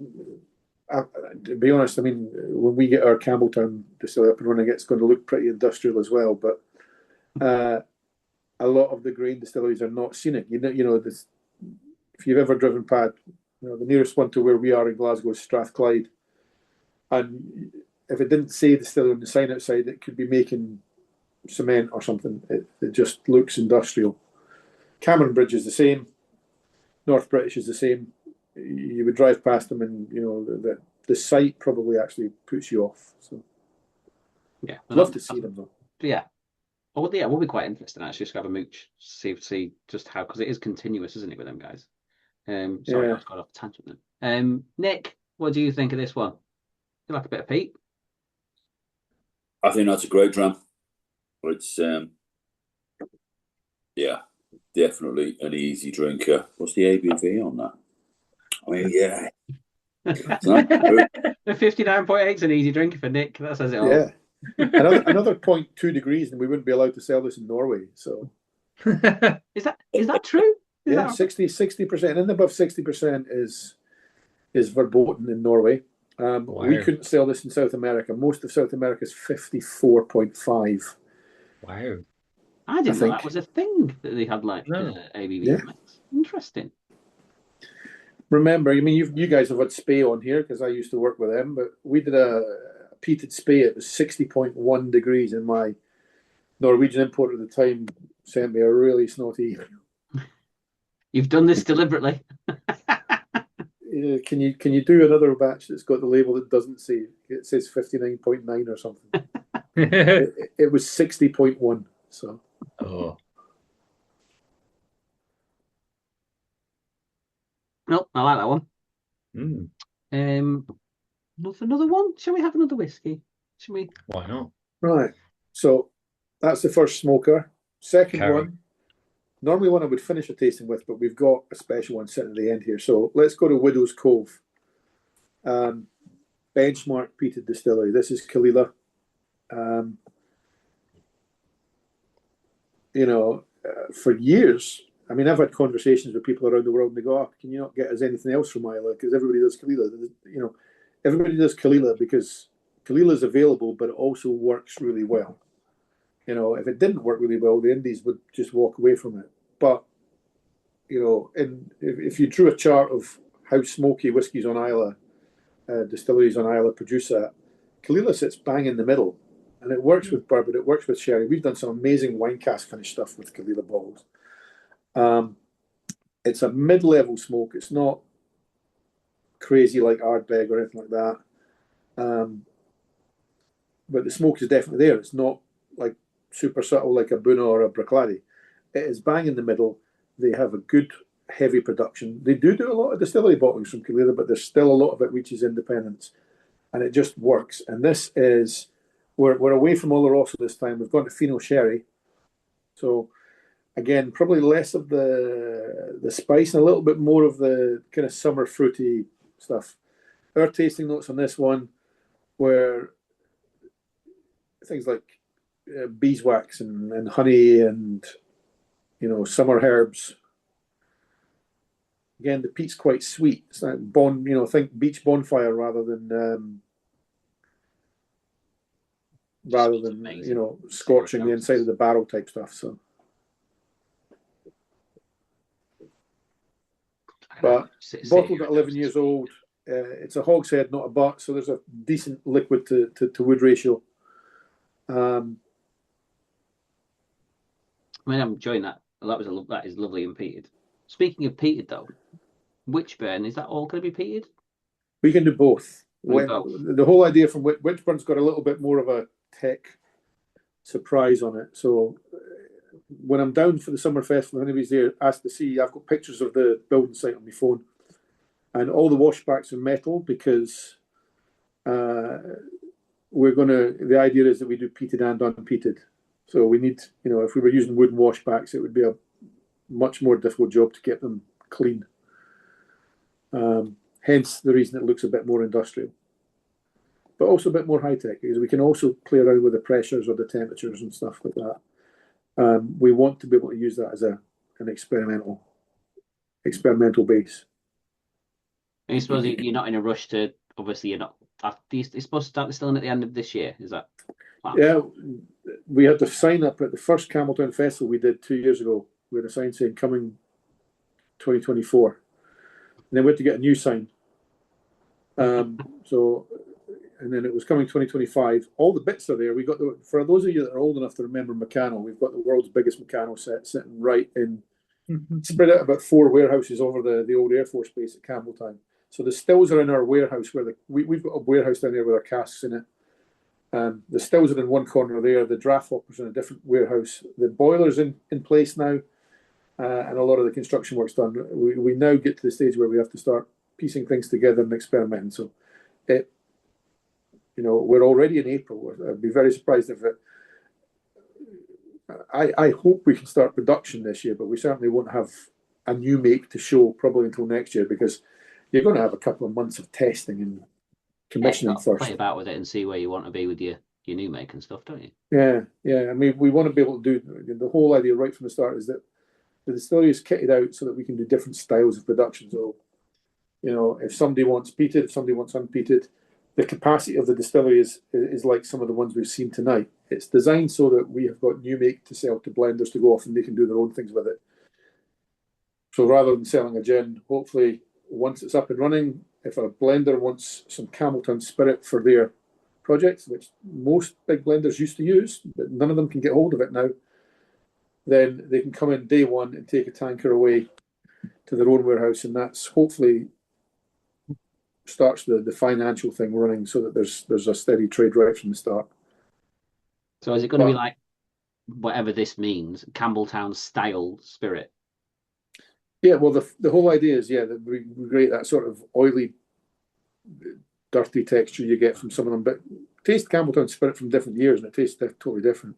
Speaker 2: to be honest, I mean, when we get our Campbelltown distillery up and running, it's going to look pretty industrial as well. But a lot of the grain distilleries are not scenic. This, if you've ever driven past, the nearest one to where we are in Glasgow is Strathclyde, and if it didn't say distillery on the sign outside, it could be making cement or something. It just looks industrial. Cameron Bridge is the same. North British is the same. You would drive past them, and the site probably actually puts you off. So
Speaker 1: yeah,
Speaker 2: I'd love to see them though.
Speaker 1: Yeah. Oh, yeah, it will be quite interesting actually to have a mooch, see just how, because it is continuous, isn't it, with them guys? Sorry,
Speaker 2: Yeah.
Speaker 1: I've got off the tangent then. Nick, what do you think of this one? You like a bit of peat?
Speaker 6: I think that's a great dram. It's yeah, definitely an easy drinker. What's the ABV on that? I mean, yeah.
Speaker 1: The 59.8 is an easy drinker for Nick. That says it all.
Speaker 2: Yeah. Another 0.2 degrees, and we wouldn't be allowed to sell this in Norway. So
Speaker 1: Is that true?
Speaker 2: yeah, 60%, and above 60% is verboten in Norway.
Speaker 5: Wow.
Speaker 2: We couldn't sell this in South America. Most of South America is 54.5.
Speaker 5: Wow.
Speaker 1: I didn't know
Speaker 2: think.
Speaker 1: that was a thing that they had like
Speaker 5: No.
Speaker 1: ABV
Speaker 2: Yeah.
Speaker 1: limits. Interesting.
Speaker 2: Remember, I mean, you guys have had Speyside on here because I used to work with them, but we did a peated Speyside. It was 60.1 degrees, and my Norwegian importer at the time sent me a really snotty.
Speaker 1: You've done this deliberately.
Speaker 2: Can you do another batch that's got the label that doesn't say it says 59.9 or something? It was 60.1. So
Speaker 5: Oh,
Speaker 1: Nope, I like that one.
Speaker 5: mm,
Speaker 1: Another one? Shall we have another whiskey? Shall we?
Speaker 5: why not?
Speaker 2: right, so that's the first smoker. Second
Speaker 5: Carry.
Speaker 2: one, normally one I would finish a tasting with, but we've got a special one sitting at the end here. So let's go to Widow's Cove. Benchmark peated distillery. This is Cuillin. For years, I mean, I've had conversations with people around the world, and they go, "Oh, can you not get us anything else from Islay? Because everybody does Cuillin." Everybody does Cuillin because Cuillin is available, but it also works really well. If it didn't work really well, the Indies would just walk away from it. But if you drew a chart of how smoky whiskies on Islay, distilleries on Islay produce that, Cuillin sits bang in the middle. And it works with bourbon, it works with sherry. We've done some amazing wine cask finish stuff with Cuillin bottles. It's a mid-level smoke. It's not crazy like Ardbeg or anything like that. But the smoke is definitely there. It's not like super subtle like a Buna or a Braclady. It is bang in the middle. They have a good heavy production. They do a lot of distillery bottlings from Cuillin, but there's still a lot of it which is independence. And it just works. And this is... We're away from Oloroso this time. We've gone to Fino Sherry. So, again, probably less of the spice and a little bit more of the kind of summer fruity stuff. Our tasting notes on this one were things like beeswax and honey and, summer herbs. Again, the peat's quite sweet. It's like think beach bonfire rather than scorching the inside of the barrel type stuff. So, but bottled at 11 years old, it's a hogshead, not a butt, so there's a decent liquid to wood ratio.
Speaker 1: I'm enjoying that. That is lovely and peated. Speaking of peated, though, Witchburn, is that all going to be peated?
Speaker 2: We can do both.
Speaker 1: Both.
Speaker 2: The whole idea from Witchburn's got a little bit more of a tech surprise on it. So when I'm down for the summer festival, if anybody's there, ask to see. I've got pictures of the building site on my phone, and all the washbacks are metal because the idea is that we do peated and unpeated. So we need, if we were using wooden washbacks, it would be a much more difficult job to get them clean. Hence the reason it looks a bit more industrial, but also a bit more high tech, because we can also play around with the pressures or the temperatures and stuff like that. We want to be able to use that as an experimental base.
Speaker 1: And I suppose you're not in a rush to. Obviously, you're not. You're supposed to start distilling at the end of this year. Is that? Wow.
Speaker 2: Yeah, we had to sign up at the first Campbelltown Festival we did 2 years ago. We had a sign saying coming 2024, and then we had to get a new sign. And then it was coming 2025. All the bits are there. We got for those of you that are old enough to remember Meccano, we've got the world's biggest Meccano set sitting right in, spread out about 4 warehouses over the old Air Force base at Campbelltown. So the stills are in our warehouse where we've got a warehouse down there with our casks in it. The stills are in one corner there. The draft hoppers in a different warehouse. The boiler's in place now, and a lot of the construction work's done. We now get to the stage where we have to start piecing things together and experimenting. So we're already in April. I'd be very surprised if I hope we can start production this year, but we certainly won't have a new make to show probably until next year, because you're going to have a couple of months of testing and commissioning first.
Speaker 1: Play about with it and see where you want to be with your new make and stuff, don't you?
Speaker 2: Yeah. I mean, we want to be able to do the whole idea right from the start is that the distillery is kitted out so that we can do different styles of production. So, if somebody wants peated, if somebody wants unpeated, the capacity of the distillery is like some of the ones we've seen tonight. It's designed so that we have got new make to sell to blenders to go off and they can do their own things with it. So rather than selling a gin, hopefully once it's up and running, if a blender wants some Campbelltown spirit for their projects, which most big blenders used to use, but none of them can get hold of it now, then they can come in day one and take a tanker away to their own warehouse, and that's hopefully starts the financial thing running so that there's a steady trade right from the start.
Speaker 1: So is it going to be like, whatever this means, Campbelltown style spirit?
Speaker 2: Yeah, well, the whole idea is, that we create that sort of oily, dirty texture you get from some of them, but taste Campbelltown spirit from different years and it tastes totally different.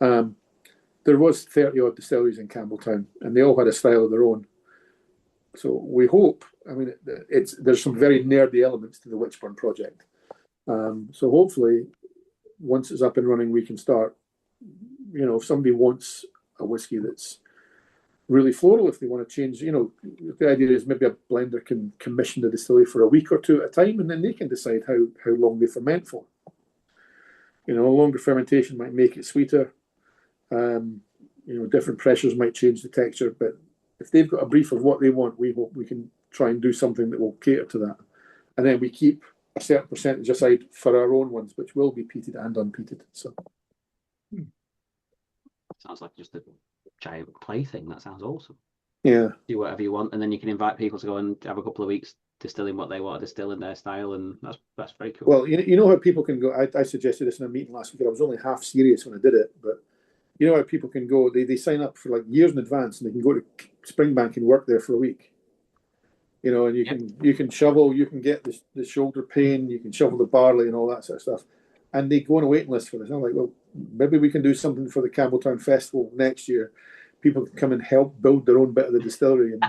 Speaker 2: There was 30 odd distilleries in Campbelltown and they all had a style of their own. So we hope, there's some very nerdy elements to the Witchburn project. So hopefully, once it's up and running, we can start, if somebody wants a whiskey that's really floral, if they want to change, the idea is maybe a blender can commission the distillery for a week or two at a time, and then they can decide how long they ferment for. A longer fermentation might make it sweeter. Different pressures might change the texture, but if they've got a brief of what they want, we hope we can try and do something that will cater to that. And then we keep a certain percentage aside for our own ones, which will be peated and unpeated. So
Speaker 1: sounds like just a giant play thing. That sounds awesome.
Speaker 2: Yeah.
Speaker 1: Do whatever you want, and then you can invite people to go and have a couple of weeks distilling what they want to distill in their style, and that's very cool.
Speaker 2: Well, you know how people can go. I suggested this in a meeting last week, and I was only half serious when I did it, but you know how people can go, they sign up for like years in advance and they can go to Springbank and work there for a week. And you can shovel, you can get the shoulder pain, you can shovel the barley and all that sort of stuff. And they go on a waiting list for this. I'm like, well, maybe we can do something for the Campbelltown Festival next year. People can come and help build their own bit of the distillery and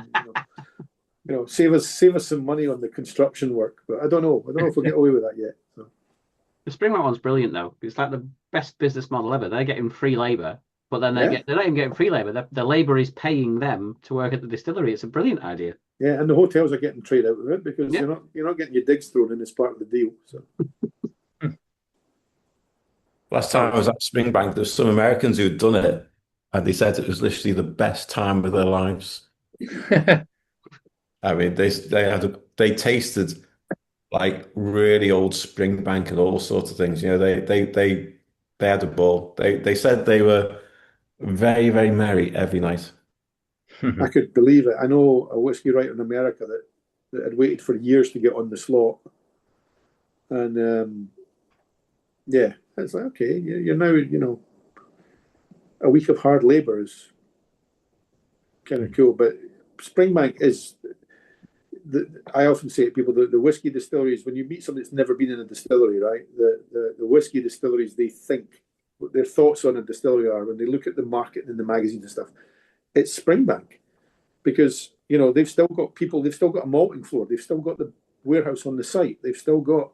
Speaker 2: save us some money on the construction work. But I don't know if we'll get away with that yet. So.
Speaker 1: The Springbank one's brilliant though. It's like the best business model ever. They're getting free labour, but then they're not even getting free labour. The labour is paying them to work at the distillery. It's a brilliant idea.
Speaker 2: Yeah, and the hotels are getting trade out of it because you're not getting your digs thrown in as part of the deal. So.
Speaker 3: Last time I was at Springbank, there's some Americans who'd done it, and they said it was literally the best time of their lives. They tasted like really old Springbank and all sorts of things. They had a ball. They said they were very, very merry every night.
Speaker 2: I could believe it. I know a whiskey writer in America that had waited for years to get on the slot, and it's like, okay, you're now a week of hard labour is kind of cool. But Springbank is. I often say to people that the whiskey distilleries, when you meet somebody that's never been in a distillery, right? The whiskey distilleries, they think what their thoughts on a distillery are when they look at the market and the magazines and stuff, it's Springbank, because they've still got people, they've still got a malting floor, they've still got the warehouse on the site, they've still got,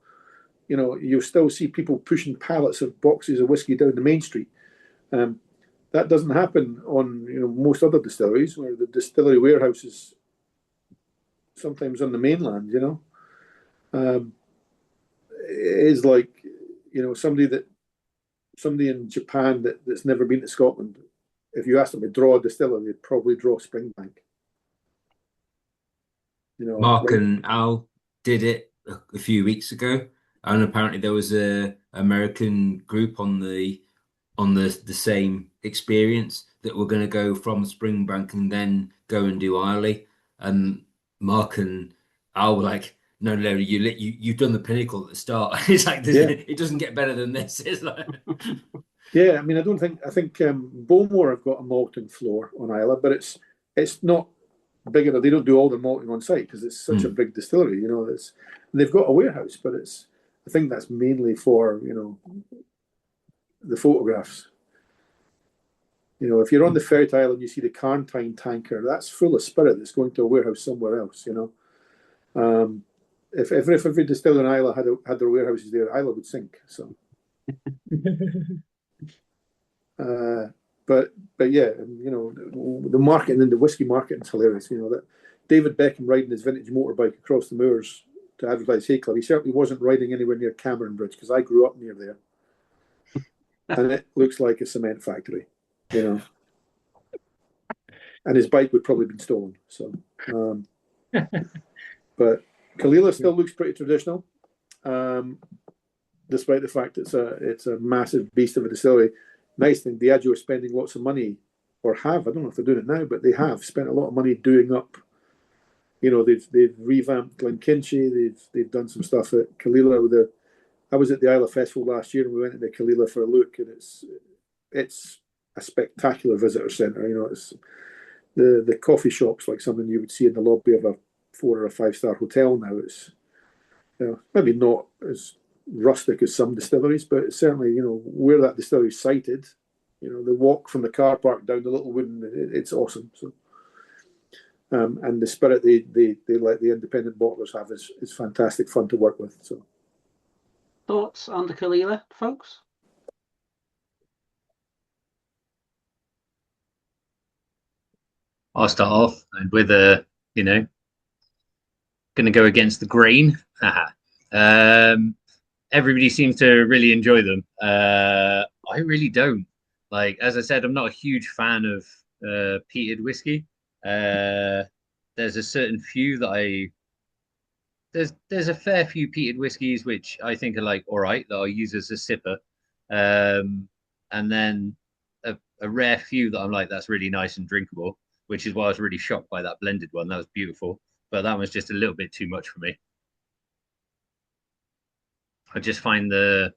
Speaker 2: you'll still see people pushing pallets of boxes of whiskey down the main street. That doesn't happen on most other distilleries, where the distillery warehouse is sometimes on the mainland. It is like somebody in Japan that's never been to Scotland. If you asked them to draw a distiller, they'd probably draw Springbank.
Speaker 8: Mark and Al did it a few weeks ago, and apparently there was a American group on the same experience that were going to go from Springbank and then go and do Islay. And Mark and Al were like, no, you've done the pinnacle at the start. It's like it doesn't get better than this. It's like
Speaker 2: yeah, I think Bowmore have got a malting floor on Islay, but it's not big enough. They don't do all the malting on site because it's such a big distillery. They've got a warehouse, but I think that's mainly for the photographs. If you're on the Ferret Island and you see the Carntine tanker, that's full of spirit that's going to a warehouse somewhere else. If every distiller in Islay had their warehouses there, Islay would sink. So, but yeah, the marketing and the whiskey marketing's hilarious. That David Beckham riding his vintage motorbike across the moors to advertise Hay Club. He certainly wasn't riding anywhere near Cameron Bridge, because I grew up near there, and it looks like a cement factory. And his bike would probably have been stolen. So, but Caol still looks pretty traditional, despite the fact it's a massive beast of a distillery. Nice thing, Diageo are spending lots of money, or have, I don't know if they're doing it now, but they have spent a lot of money doing up. They've revamped Glenkinchie, they've done some stuff at Caol. I was at the Isle of Festival last year, and we went to the Caol for a look, and it's a spectacular visitor centre. It's the coffee shops like something you would see in the lobby of a 4 or 5 star hotel now. It's maybe not as rustic as some distilleries, but it's certainly where that distillery is sited. The walk from the car park down the little wooden, it's awesome. So, and the spirit they let the independent bottlers have is fantastic fun to work with. So,
Speaker 1: thoughts on the Caol, folks?
Speaker 5: I'll start off and with going to go against the grain. Everybody seems to really enjoy them. I really don't. Like, as I said, I'm not a huge fan of peated whiskey. There's a certain few that there's a fair few peated whiskies which I think are like all right, that I'll use as a sipper, and then a rare few that I'm like, that's really nice and drinkable, which is why I was really shocked by that blended one. That was beautiful, but that was just a little bit too much for me. I just find it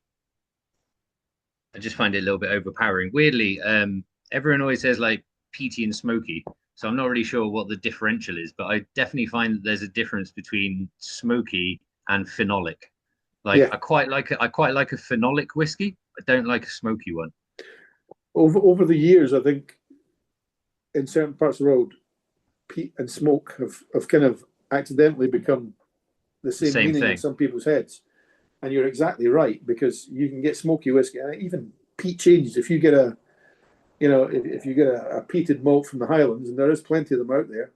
Speaker 5: a little bit overpowering. Weirdly, everyone always says like peaty and smoky, so I'm not really sure what the differential is, but I definitely find that there's a difference between smoky and phenolic. Like, yeah. I quite like a phenolic whiskey. I don't like a smoky one.
Speaker 2: Over the years, I think in certain parts of the world, peat and smoke have kind of accidentally become the same meaning thing in some people's heads. And you're exactly right, because you can get smoky whiskey, and even peat changes. If you get a peated malt from the Highlands, and there is plenty of them out there,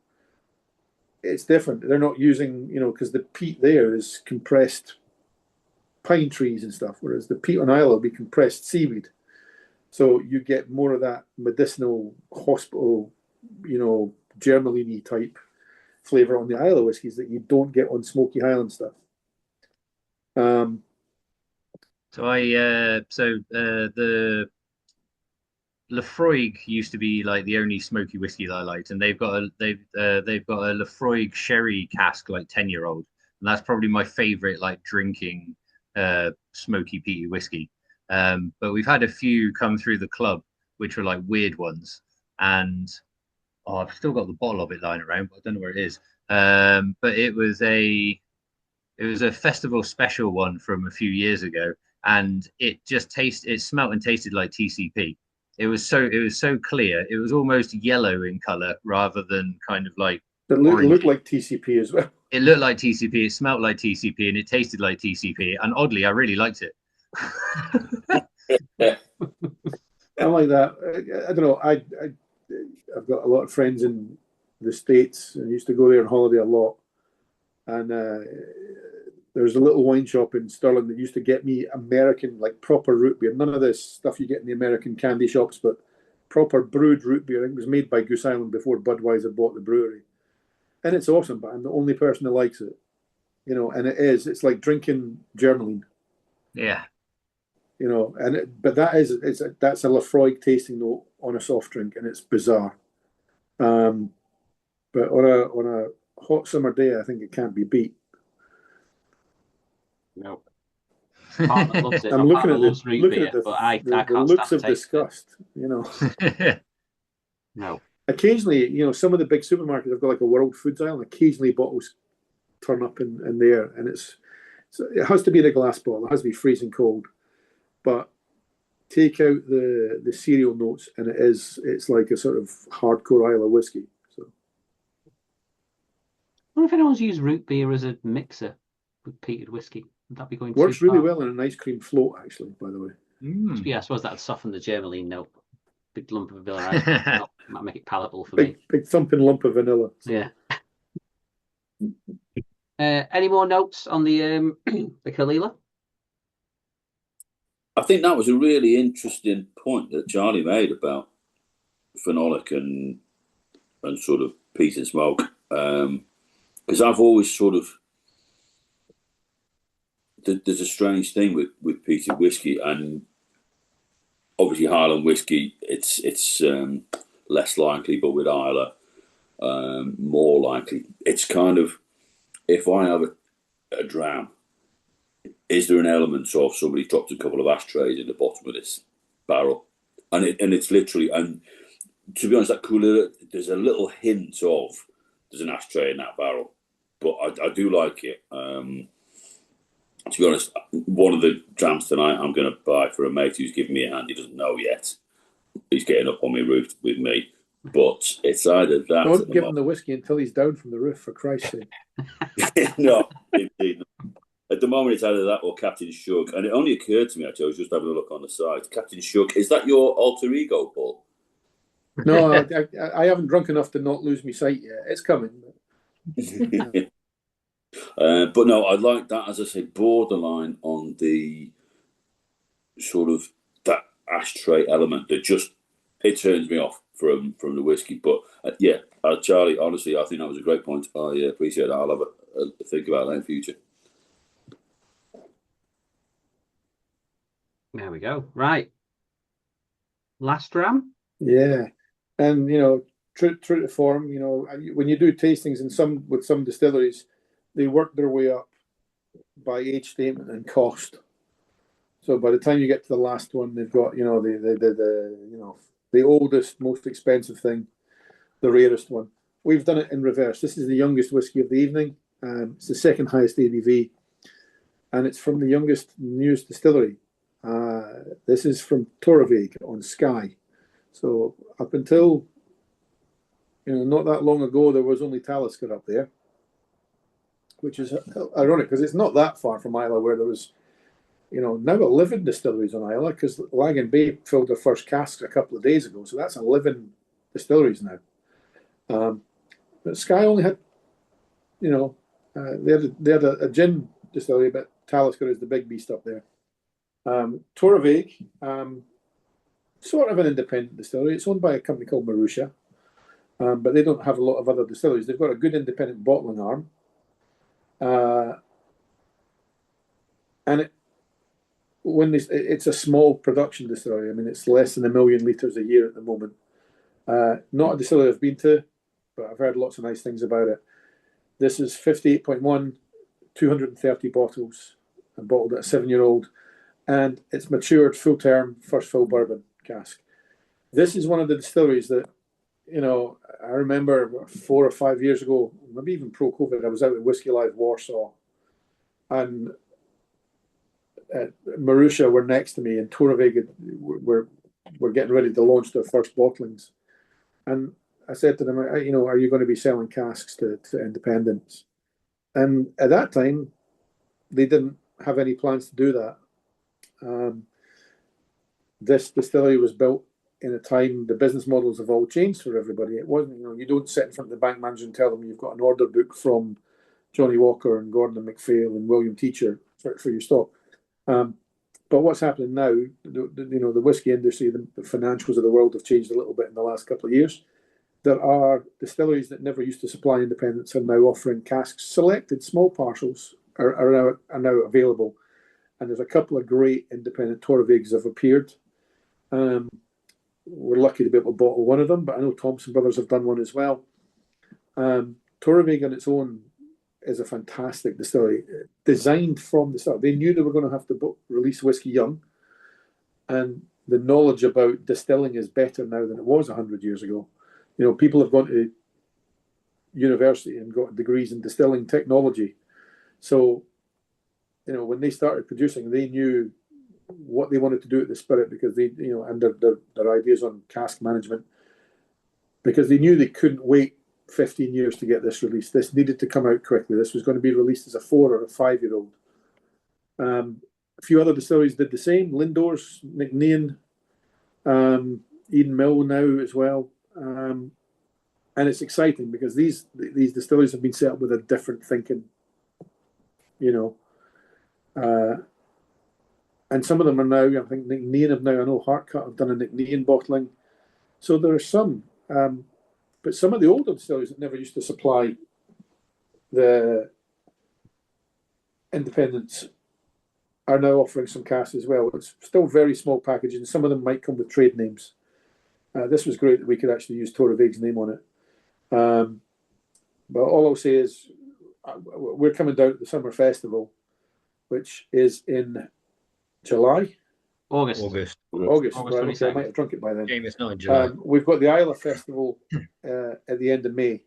Speaker 2: it's different. They're not using, because the peat there is compressed pine trees and stuff, whereas the peat on Islay will be compressed seaweed. So you get more of that medicinal hospital, germaline-y type flavour on the Islay whiskies that you don't get on smoky Highland stuff.
Speaker 5: The Laphroaig used to be like the only smoky whiskey that I liked, and they've got a Laphroaig sherry cask, like 10-year-old, and that's probably my favorite like drinking smoky peaty whiskey. But we've had a few come through the club which were like weird ones, and I've still got the bottle of it lying around, but I don't know where it is. But it was a festival special one from a few years ago, and it smelt and tasted like TCP. It was so clear. It was almost yellow in color rather than kind of like
Speaker 2: It looked like TCP as well.
Speaker 5: It looked like TCP. It smelled like TCP, and it tasted like TCP. And oddly, I really liked it.
Speaker 2: I like that. I don't know. I've got a lot of friends in the States and used to go there on holiday a lot. And there's a little wine shop in Stirling that used to get me American, like proper root beer. None of this stuff you get in the American candy shops, but proper brewed root beer. I think it was made by Goose Island before Budweiser bought the brewery. And it's awesome, but I'm the only person that likes it. You know, and it's like drinking Germaline.
Speaker 5: Yeah.
Speaker 2: You know, but that's a Lafroig tasting note on a soft drink, and it's bizarre. But on a hot summer day, I think it can't be beat.
Speaker 1: No. Partner loves it.
Speaker 2: I'm looking at the
Speaker 1: can't
Speaker 2: looks
Speaker 1: stand
Speaker 2: of disgust. You know.
Speaker 1: No.
Speaker 2: Occasionally, you know, some of the big supermarkets have got like a World Foods aisle, and occasionally bottles turn up in there, and it has to be in a glass bottle. It has to be freezing cold. But take out the cereal notes, and it's like a sort of hardcore Islay whiskey. So,
Speaker 1: I wonder if anyone's used root beer as a mixer with peated whiskey. Would that be going
Speaker 2: works
Speaker 1: too
Speaker 2: really
Speaker 1: far?
Speaker 2: well in an ice cream float, actually. By the way,
Speaker 1: Yeah, I suppose that'd soften the Germaline note. Big lump of vanilla ice might make it palatable for me.
Speaker 2: Big thumping lump of vanilla. So.
Speaker 1: Yeah. Any more notes on the Caol Ila?
Speaker 6: I think that was a really interesting point that Charlie made about phenolic and sort of peat and smoke. Because I've always sort of there's a strange thing with peated whiskey, and obviously Highland whiskey it's less likely, but with Islay more likely. It's kind of, if I have a dram, is there an element of somebody dropped a couple of ashtrays in the bottom of this barrel, and it's literally, and to be honest, that cooler, there's a little hint of there's an ashtray in that barrel, but I do like it. To be honest, one of the drams tonight I'm going to buy for a mate who's giving me a hand. He doesn't know yet. He's getting up on my roof with me, but it's either that.
Speaker 2: Don't give him the whiskey until he's down from the roof, for Christ's sake.
Speaker 6: No, indeed. At the moment, it's either that or Captain Shug. And it only occurred to me, actually, I was just having a look on the side. Captain Shug, is that your alter ego, Paul?
Speaker 2: No, I haven't drunk enough to not lose my sight yet. It's coming.
Speaker 6: But no, I like that, as I say, borderline on the sort of that ashtray element that just, it turns me off from the whiskey. But Charlie, honestly, I think that was a great point. I appreciate that. I'll have a think about that in future.
Speaker 1: There we go. Right. Last dram?
Speaker 2: Yeah. And, you know, true to form, you know, when you do tastings with some distilleries, they work their way up by age statement and cost. So by the time you get to the last one, they've got, you know, the oldest, most expensive thing, the rarest one. We've done it in reverse. This is the youngest whiskey of the evening. It's the second highest ABV, and it's from the newest distillery. This is from Torabhaig on Skye. So up until, you know, not that long ago, there was only Talisker up there, which is ironic because it's not that far from Islay, where there was, you know, now 11 distilleries on Islay, because Lagan Bay filled their first cask a couple of days ago. So that's 11 distilleries now. But Skye only had, you know, they had a gin distillery, but Talisker is the big beast up there. Torabhaig, sort of an independent distillery. It's owned by a company called Marusha, but they don't have a lot of other distilleries. They've got a good independent bottling arm. And it's a small production distillery. I mean, it's less than 1 million litres a year at the moment. Not a distillery I've been to, but I've heard lots of nice things about it. This is 58.1, 230 bottles, and bottled at a 7-year-old. And it's matured full term, first fill bourbon cask. This is one of the distilleries that, you know, I remember 4 or 5 years ago, maybe even pro-COVID, I was out at Whisky Live Warsaw, and Marusha were next to me, and Torabhaig were getting ready to launch their first bottlings. And I said to them, are you going to be selling casks to independents? And at that time, they didn't have any plans to do that. This distillery was built in a time the business models have all changed for everybody. It wasn't, you don't sit in front of the bank manager and tell them you've got an order book from Johnny Walker and Gordon and MacPhail and William Teacher for your stock. But what's happening now, the whiskey industry, the financials of the world have changed a little bit in the last couple of years. There are distilleries that never used to supply independents are now offering casks. Selected small parcels are now available. And there's a couple of great independent Torabhaigs have appeared. We're lucky to be able to bottle one of them, but I know Thompson Brothers have done one as well. Torabhaig on its own is a fantastic distillery, designed from the start. They knew they were going to have to release whiskey young, and the knowledge about distilling is better now than it was 100 years ago. People have gone to university and got degrees in distilling technology. So, when they started producing, they knew what they wanted to do at the spirit, because they, and their ideas on cask management, because they knew they couldn't wait 15 years to get this released. This needed to come out quickly. This was going to be released as a 4 or a 5-year-old. A few other distilleries did the same. Lindor's, Nicnean, Eden Mill now as well. And it's exciting because these distilleries have been set up with a different thinking, and some of them are now, I think Nicnean have now, I know Hartcut have done a Nicnean bottling. So there are some, but some of the older distilleries that never used to supply the independents are now offering some casks as well. It's still very small packaging. Some of them might come with trade names. This was great that we could actually use Torabhaig's name on it. But all I'll say is we're coming down to the summer festival, which is in July.
Speaker 1: August.
Speaker 2: Right,
Speaker 1: 22nd.
Speaker 2: okay, I might have drunk it by then.
Speaker 5: Game is not in July.
Speaker 2: We've got the Islay Festival at the end of May.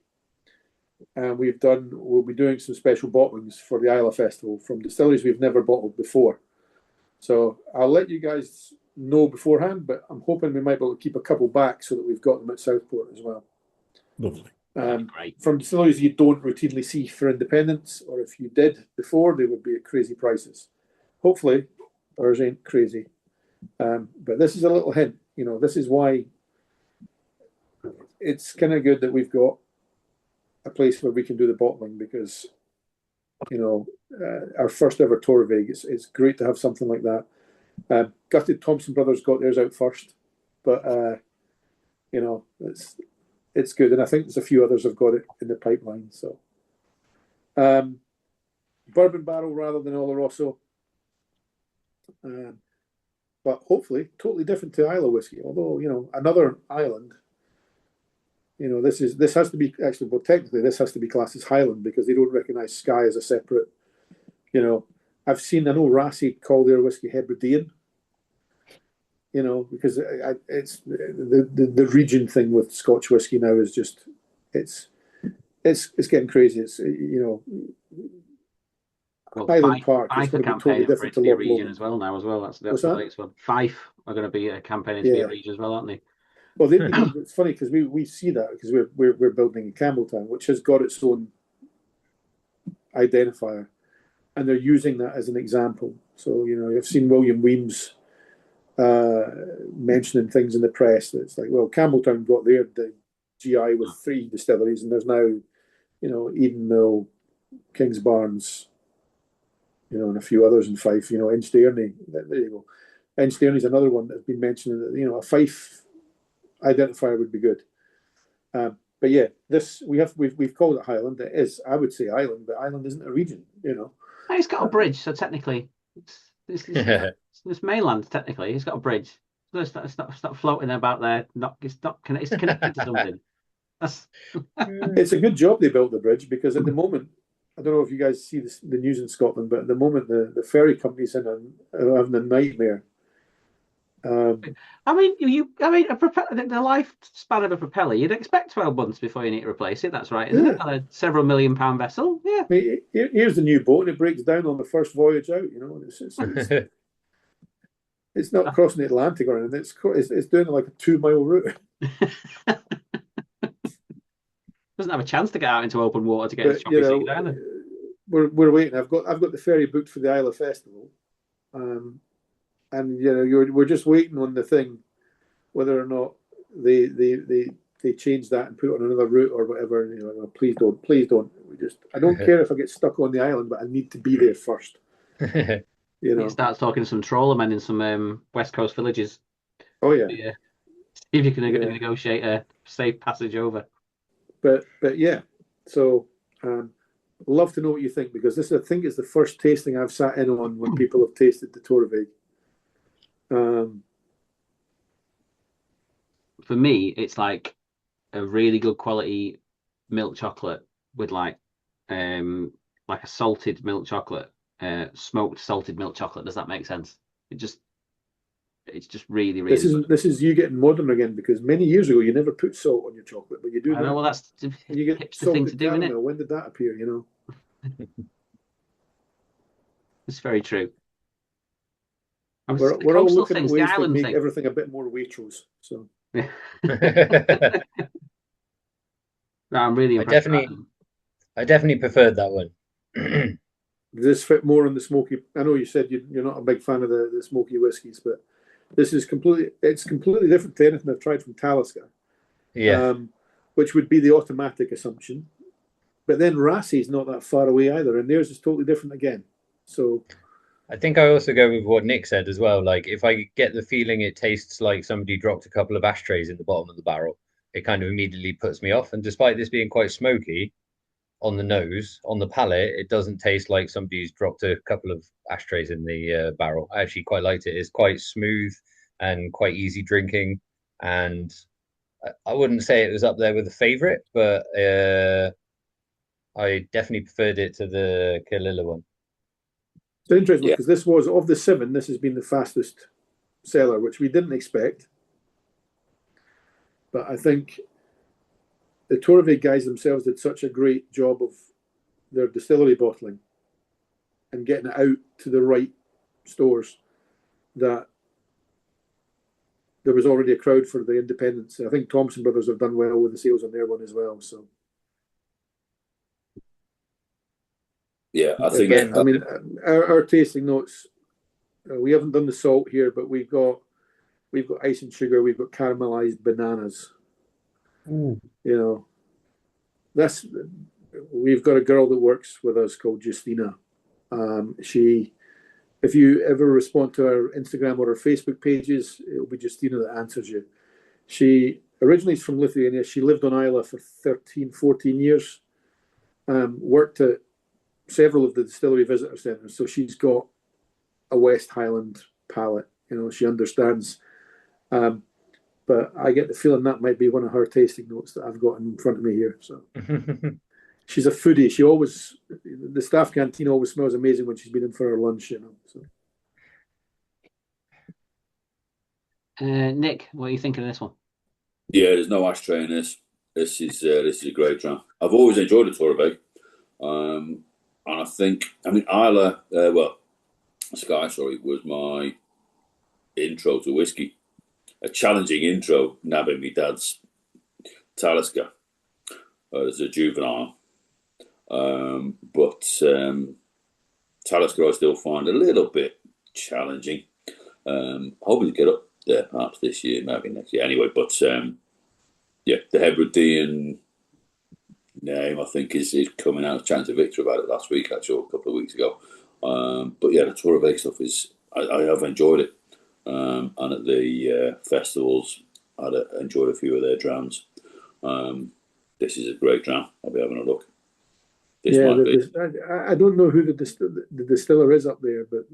Speaker 2: And we'll be doing some special bottlings for the Islay Festival from distilleries we've never bottled before. So I'll let you guys know beforehand, but I'm hoping we might be able to keep a couple back so that we've got them at Southport as well.
Speaker 3: Lovely.
Speaker 1: Great.
Speaker 2: From distilleries you don't routinely see for independents, or if you did before, they would be at crazy prices. Hopefully, ours ain't crazy. But this is a little hint. This is why it's kind of good that we've got a place where we can do the bottling, because, our first ever Torabhaig, it's great to have something like that. Gutted Thompson Brothers got theirs out first, but, it's good. And I think there's a few others have got it in the pipeline. So, bourbon barrel rather than Oloroso. But hopefully totally different to Islay whiskey. Although, another island, this has to be actually, well, technically this has to be classed as Highland because they don't recognise Skye as a separate, I know Rassie call their whiskey Hebridean, because it's the region thing with Scotch whiskey now is just, it's getting crazy. It's, Highland Park is going to be totally different to
Speaker 1: a region
Speaker 2: Lowland
Speaker 1: as well now as well. That's the next one. Fife are going to be campaigning to be a region as well, aren't they?
Speaker 2: Well, it's funny because we see that because we're building in Campbelltown, which has got its own identifier, and they're using that as an example. So I've seen William Weems mentioning things in the press that's like, well, Campbelltown got the GI with 3 distilleries, and there's now Eden Mill, Kingsbarns, and a few others in Fife. Inchdairney. There you go. Inchdairney's another one that's been mentioned. That a Fife identifier would be good. But yeah, we've called it Highland. It is, I would say, Island, but Island isn't a region.
Speaker 1: It's got a bridge, so technically, it's mainland. Technically, it's got a bridge. So it's not floating about there. It's connected to something.
Speaker 2: It's a good job they built the bridge, because at the moment, I don't know if you guys see the news in Scotland, but at the moment the ferry companies are having a nightmare
Speaker 1: I mean, the lifespan of a propeller, you'd expect 12 months before you need to replace it. That's right, isn't it? On a several £1 million vessel. Yeah.
Speaker 2: I mean, here's the new boat, and it breaks down on the first voyage out. It's not crossing the Atlantic or anything. It's doing like a 2-mile route.
Speaker 1: Doesn't have a chance to get out into open water to get its choppy seat either.
Speaker 2: We're waiting. I've got the ferry booked for the Isle of Festival, and we're just waiting on the thing, whether or not they change that and put it on another route or whatever. Please don't. I don't care if I get stuck on the island, but I need to be there first. He
Speaker 1: starts talking to some trawlermen in some West Coast villages.
Speaker 2: Oh yeah.
Speaker 1: See if you can negotiate a safe passage over.
Speaker 2: But yeah, so love to know what you think, because I think it's the first tasting I've sat in on when people have tasted the Torabhaig.
Speaker 1: For me, it's like a really good quality milk chocolate with like a salted milk chocolate, smoked salted milk chocolate. Does that make sense? It's just really, really.
Speaker 2: This is you getting modern again, because many years ago you never put salt on your chocolate, but you do.
Speaker 1: I know. Well, that's
Speaker 2: you get
Speaker 1: the thing to do, isn't it?
Speaker 2: When did that appear?
Speaker 1: It's very true.
Speaker 2: We're all looking at ways to make everything a bit more Waitrose. So.
Speaker 1: No, I'm really impressed.
Speaker 5: I definitely preferred that one.
Speaker 2: Does this fit more on the smoky? I know you said you're not a big fan of the smoky whiskies, but this is completely different to anything I've tried from Talisker.
Speaker 5: Yeah.
Speaker 2: Which would be the automatic assumption. But then Rassie's not that far away either, and theirs is totally different again. So
Speaker 5: I think I also go with what Nick said as well. Like, if I get the feeling it tastes like somebody dropped a couple of ashtrays in the bottom of the barrel, it kind of immediately puts me off. And despite this being quite smoky on the nose, on the palate, it doesn't taste like somebody's dropped a couple of ashtrays in the barrel. I actually quite liked it. It's quite smooth and quite easy drinking. And I wouldn't say it was up there with a favorite, but I definitely preferred it to the Cuillin one.
Speaker 2: It's interesting because this was, of the 7, this has been the fastest seller, which we didn't expect. But I think the Torabhaig guys themselves did such a great job of their distillery bottling and getting it out to the right stores that there was already a crowd for the independents. I think Thompson Brothers have done well with the sales on their one as well. So.
Speaker 6: Yeah, I think.
Speaker 2: I mean, our tasting notes. We haven't done the salt here, but we've got ice and sugar. We've got caramelized bananas.
Speaker 1: Ooh.
Speaker 2: We've got a girl that works with us called Justina. If you ever respond to our Instagram or our Facebook pages, it'll be Justina that answers you. She originally is from Lithuania. She lived on Islay for 13, 14 years. Worked at several of the distillery visitor centres, so she's got a West Highland palate. She understands. But I get the feeling that might be one of her tasting notes that I've got in front of me here. So she's a foodie. The staff canteen always smells amazing when she's been in for her lunch. So.
Speaker 1: Nick, what are you thinking of this one?
Speaker 6: Yeah, there's no ashtray in this. This is a great dram. I've always enjoyed the Torabhaig. And I think, Islay, Skye, was my intro to whiskey. A challenging intro, nabbing me dad's Talisker as a juvenile. But Talisker I still find a little bit challenging. Hoping to get up there perhaps this year, maybe next year. Anyway, but the Hebridean name I think is coming out. Chatting to Victor about it last week, actually, a couple of weeks ago. But yeah, the Torabhaig stuff I have enjoyed it. And at the festivals, I'd enjoyed a few of their drams. This is a great dram. I'll be having a look.
Speaker 2: I don't know who the distiller is up there, but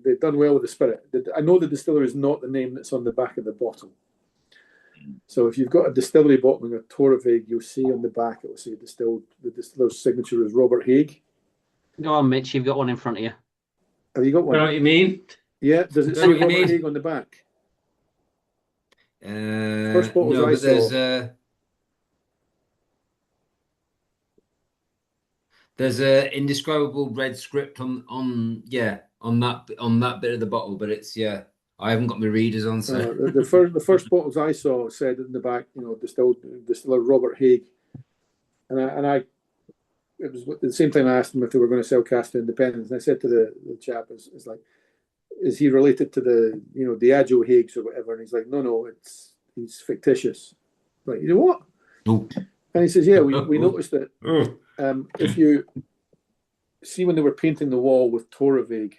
Speaker 2: they've done well with the spirit. I know the distiller is not the name that's on the back of the bottle. So if you've got a distillery bottling a Torabhaig, you'll see on the back it will say distilled. The distiller's signature is Robert Haig.
Speaker 1: Go on, Mitch. You've got one in front of you.
Speaker 2: Have you got one?
Speaker 8: You know what you mean?
Speaker 2: Yeah. Does it say Robert Haig on the back? First bottles
Speaker 8: No,
Speaker 2: I
Speaker 8: but
Speaker 2: saw.
Speaker 8: there's a indescribable red script on that bit of the bottle, but it's I haven't got my readers on, so
Speaker 2: The first bottles I saw said in the back, distiller Robert Haig, and I it was at the same time I asked them if they were going to sell cask to independents, and I said to the chap, "Is like, is he related to the Diageo Haigs or whatever?" And he's like, "No, he's fictitious." Like, you know what?
Speaker 8: Ooh.
Speaker 2: And he says, "Yeah, we noticed that if you see when they were painting the wall with Torabhaig,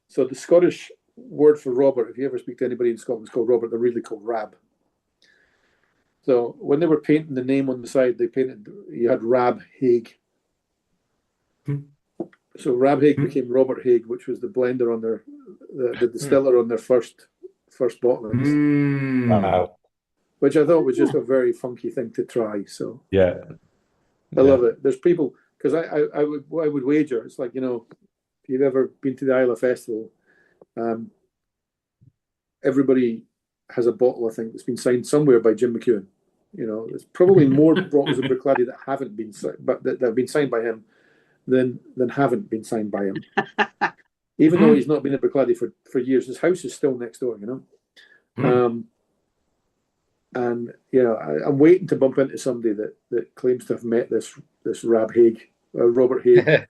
Speaker 2: so the Scottish word for Robert, if you ever speak to anybody in Scotland, it's called Robert. They're really called Rab. So when they were painting the name on the side, you had Rab Haig. So Rab Haig became Robert Haig, which was the blender on the distiller on their first bottlings.
Speaker 3: Wow.
Speaker 2: Which I thought was just a very funky thing to try. So
Speaker 3: Yeah.
Speaker 2: I love it. There's people, because I would wager, it's like, if you've ever been to the Isle of Festival, everybody has a bottle, I think, that's been signed somewhere by Jim McEwan. There's probably more bottles of Bruichladdich that haven't been but that have been signed by him than haven't been signed by him. Even though he's not been at Bruichladdich for years, his house is still next door, And I'm waiting to bump into somebody that claims to have met this Rab Haig, Robert Haig,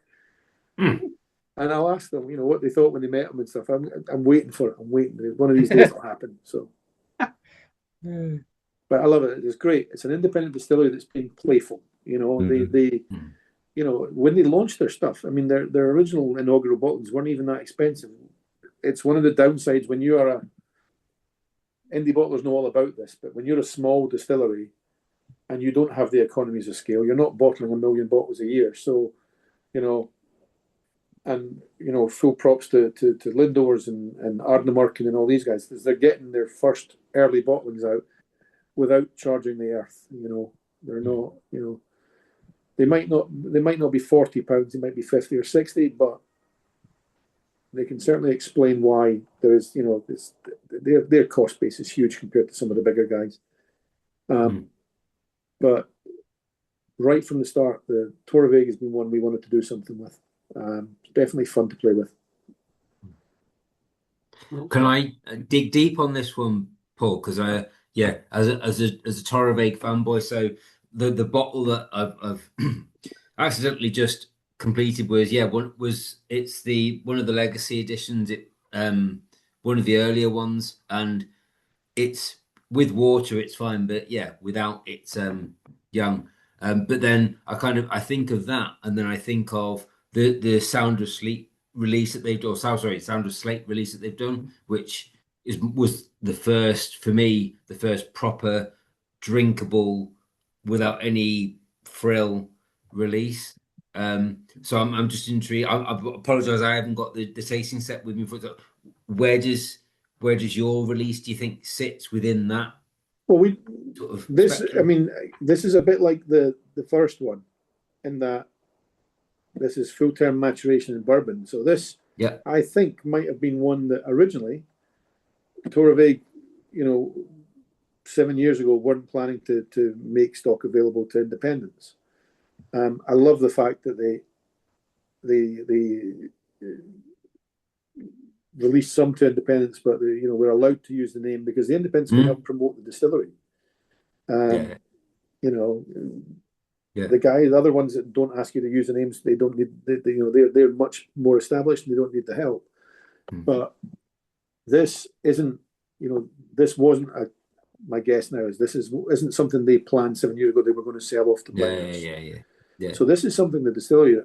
Speaker 2: and I'll ask them, what they thought when they met him and stuff. I'm waiting for it. I'm waiting. One of these days it'll happen. So, but I love it. It's great. It's an independent distillery that's being playful. They when they launched their stuff, I mean, their original inaugural bottles weren't even that expensive. It's one of the downsides when you are indie bottlers know all about this, but when you're a small distillery and you don't have the economies of scale, you're not bottling 1 million bottles a year. So, full props to Lindors and Ardmillan and all these guys, because they're getting their first early bottlings out without charging the earth. They're not, they might not be £40, they might be 50 or 60, but they can certainly explain why there is, their cost base is huge compared to some of the bigger guys. But right from the start, the Torabhaig has been one we wanted to do something with. It's definitely fun to play with.
Speaker 8: Can I dig deep on this one, Paul? Because as a Torabhaig fanboy, so the bottle that I've accidentally just completed was one of the legacy editions, one of the earlier ones, and it's with water it's fine, but without it's young. But then I think of that, and then I think of the Sound of Sleep release that they've done, Sound of Slate release that they've done, which was the first for me, the first proper drinkable without any frill release. So I'm just intrigued. I apologize, I haven't got the tasting set with me. Where does your release, do you think, sits within that?
Speaker 2: Well,
Speaker 8: sort of
Speaker 2: this
Speaker 8: spectrum?
Speaker 2: I mean, this is a bit like the first one, in that this is full term maturation in bourbon. So this, I think, might have been one that originally Torabhaig, 7 years ago, weren't planning to make stock available to independents. I love the fact that they released some to independents, but we're allowed to use the name because the independents can help promote the distillery. The other ones that don't ask you to use the names, they don't need. They're much more established and they don't need the help. But this isn't. This wasn't my guess now is this isn't something they planned 7 years ago they were going to sell off to players.
Speaker 8: Yeah.
Speaker 2: So this is something the distillery,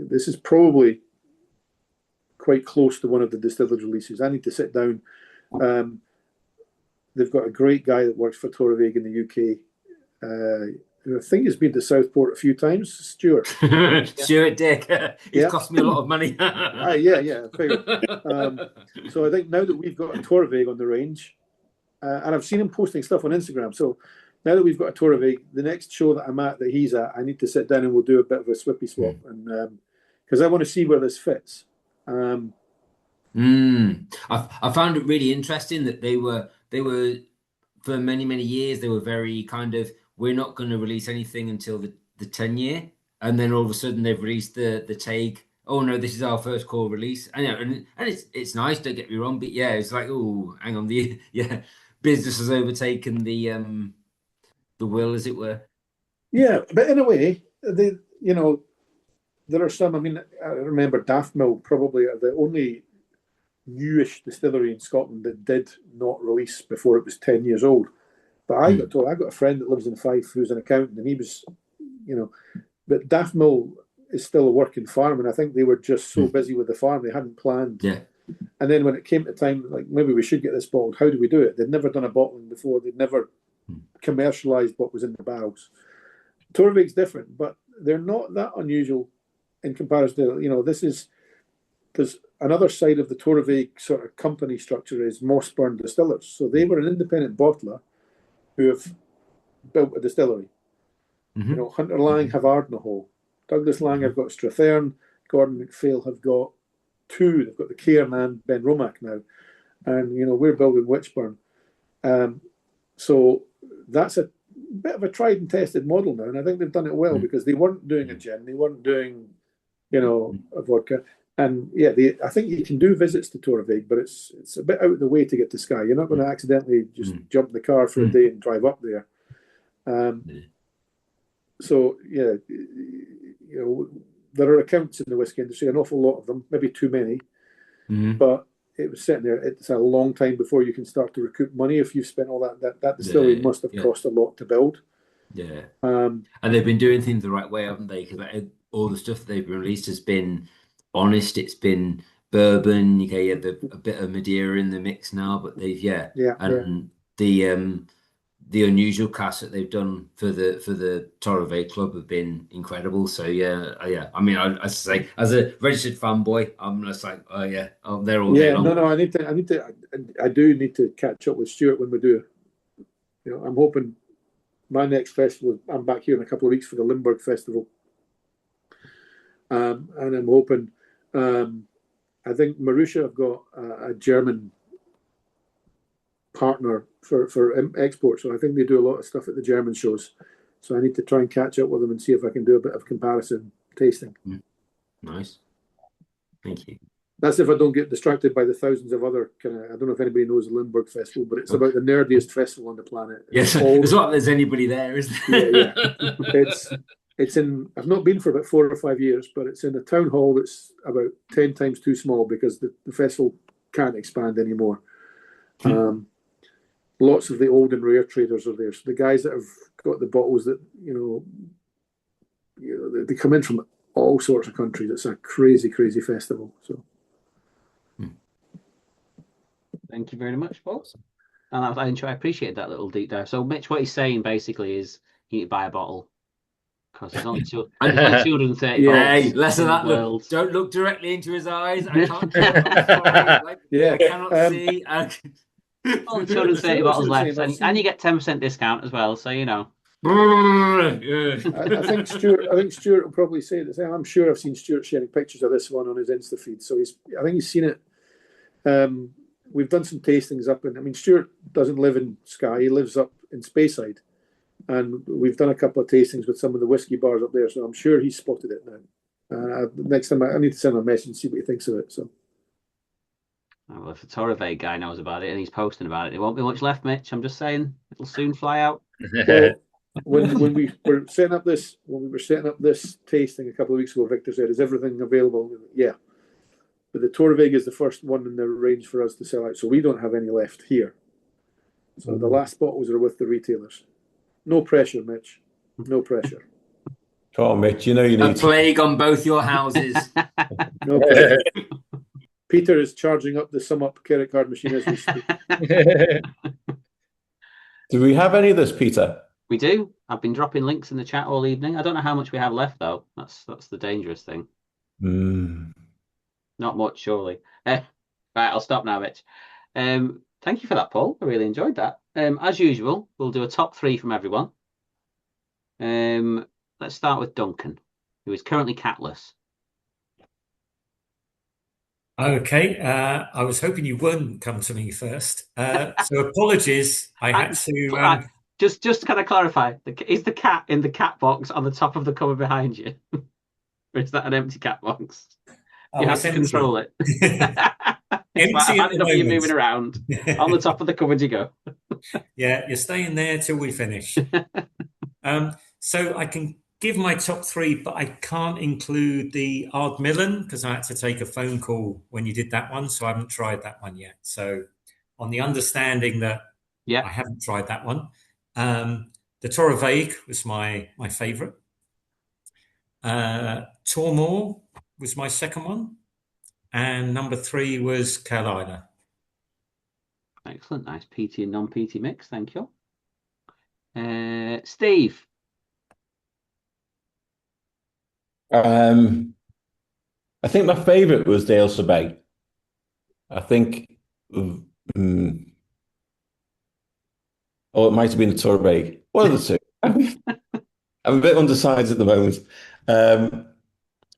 Speaker 2: this is probably quite close to one of the distillers' releases. I need to sit down. They've got a great guy that works for Torabhaig in the UK. I think he's been to Southport a few times, Stuart.
Speaker 8: Stuart Dick. He's cost me a lot of money.
Speaker 2: Yeah. So I think now that we've got a Torabhaig on the range, and I've seen him posting stuff on Instagram. So now that we've got a Torabhaig, the next show that I'm at, that he's at, I need to sit down and we'll do a bit of a swippy swap, and because I want to see where this fits.
Speaker 8: I found it really interesting that they were for many, many years, they were very kind of, we're not going to release anything until the 10-year. And then all of a sudden they've released the Teague. Oh no, this is our first core release. And it's nice, don't get me wrong, but yeah, it's like, oh, hang on, business has overtaken the will, as it were.
Speaker 2: Yeah, but in a way, there are some. I mean, I remember Daftmill probably are the only newish distillery in Scotland that did not release before it was 10 years old. But I got a friend that lives in Fife who's an accountant, and he was, but Daftmill is still a working farm, and I think they were just so busy with the farm they hadn't planned.
Speaker 8: Yeah.
Speaker 2: And then when it came to time, like maybe we should get this bottled. How do we do it? They'd never done a bottling before. They'd never commercialized what was in the barrels. Torabhaig's different, but they're not that unusual in comparison to, this is, there's another side of the Torabhaig sort of company structure is Mossburn Distillers. So they were an independent bottler who have built a distillery. Hunter Lang have Ardmillan. Douglas Lang have got Strathern. Gordon MacPhail have got two. They've got the Cairn and Ben Romack now. And, we're building Witchburn. So that's a bit of a tried and tested model now. And I think they've done it well because they weren't doing a gin. They weren't doing, a vodka. And yeah, I think you can do visits to Torabhaig, but it's a bit out of the way to get to Skye. You're not going to accidentally just jump in the car for a day and drive up there. So yeah, there are accounts in the whiskey industry, an awful lot of them, maybe too many. But it was sitting there. It's a long time before you can start to recoup money if you've spent all that. That distillery must have cost a lot to build.
Speaker 8: Yeah, and they've been doing things the right way, haven't they? Because all the stuff that they've released has been honest. It's been bourbon. You get a bit of Madeira in the mix now, but the unusual casts that they've done for the Torabhaig Club have been incredible. So yeah. I mean, I say as a registered fanboy, I'm just like, they're all day long.
Speaker 2: No. I do need to catch up with Stuart when we do. I'm hoping my next festival. I'm back here in a couple of weeks for the Limburg Festival, and I'm hoping. I think Marussia have got a German partner for export, so I think they do a lot of stuff at the German shows. So I need to try and catch up with them and see if I can do a bit of comparison tasting.
Speaker 8: Nice, thank you.
Speaker 2: That's if I don't get distracted by the thousands of other kind of. I don't know if anybody knows the Limburg Festival, but it's about the nerdiest festival on the planet.
Speaker 8: Yes, there's not there's anybody there, is there?
Speaker 2: Yeah. It's in. I've not been for about 4 or 5 years, but it's in a town hall that's about 10 times too small because the festival can't expand anymore. Lots of the old and rare traders are there. So the guys that have got the bottles that, they come in from all sorts of countries. It's a crazy, crazy festival. So,
Speaker 1: thank you very much, Paul. And I appreciate that little deep dive. So, Mitch, what he's saying basically is you need to buy a bottle because there's only 230 bottles.
Speaker 8: Hey, less of that. Look, don't look directly into his eyes. I can't. I cannot see.
Speaker 1: Only 230 bottles left, and you get 10% discount as well. So
Speaker 2: I think Stuart will probably say the same. I'm sure I've seen Stuart sharing pictures of this one on his Insta feed. So I think he's seen it. We've done some tastings up Stuart doesn't live in Skye. He lives up in Speyside, and we've done a couple of tastings with some of the whiskey bars up there. So I'm sure he's spotted it now. Next time I need to send him a message and see what he thinks of it. So.
Speaker 1: Well, if the Torabhaig guy knows about it and he's posting about it, there won't be much left, Mitch. I'm just saying, it'll soon fly out.
Speaker 2: Well, when we were setting up this tasting a couple of weeks ago, Victor said, "Is everything available?" Yeah, but the Torabhaig is the first one in the range for us to sell out, so we don't have any left here. So the last bottles are with the retailers. No pressure, Mitch. No pressure.
Speaker 3: Come on, Mitch. You need
Speaker 8: a plague on both your houses.
Speaker 2: No pressure. Peter is charging up the sum up credit card machine as we speak.
Speaker 3: Do we have any of this, Peter?
Speaker 1: We do. I've been dropping links in the chat all evening. I don't know how much we have left, though. That's the dangerous thing. Not much, surely. Right, I'll stop now, Mitch. Thank you for that, Paul. I really enjoyed that. As usual, we'll do a top 3 from everyone. Let's start with Duncan, who is currently catless.
Speaker 7: Okay, I was hoping you wouldn't come to me first. So apologies, I had to.
Speaker 1: Just to kind of clarify, is the cat in the cat box on the top of the cupboard behind you? Or is that an empty cat box? You have to control it. It's
Speaker 7: Empty at the
Speaker 1: enough of you
Speaker 7: moment.
Speaker 1: moving around. On the top of the cupboard you go.
Speaker 7: Yeah, you're staying there till we finish. So I can give my top three, but I can't include the Ardmillan because I had to take a phone call when you did that one, so I haven't tried that one yet. So on the understanding that I haven't tried that one, the Torabhaig was my favourite. Tormore was my second one, and number 3 was Carolina.
Speaker 1: Excellent, nice peaty and non-peaty mix. Thank you, Steve.
Speaker 3: I think my favourite was the Ailsa Bay. I think, or it might have been the Torabhaig. One of the two. I'm a bit undecided at the moment.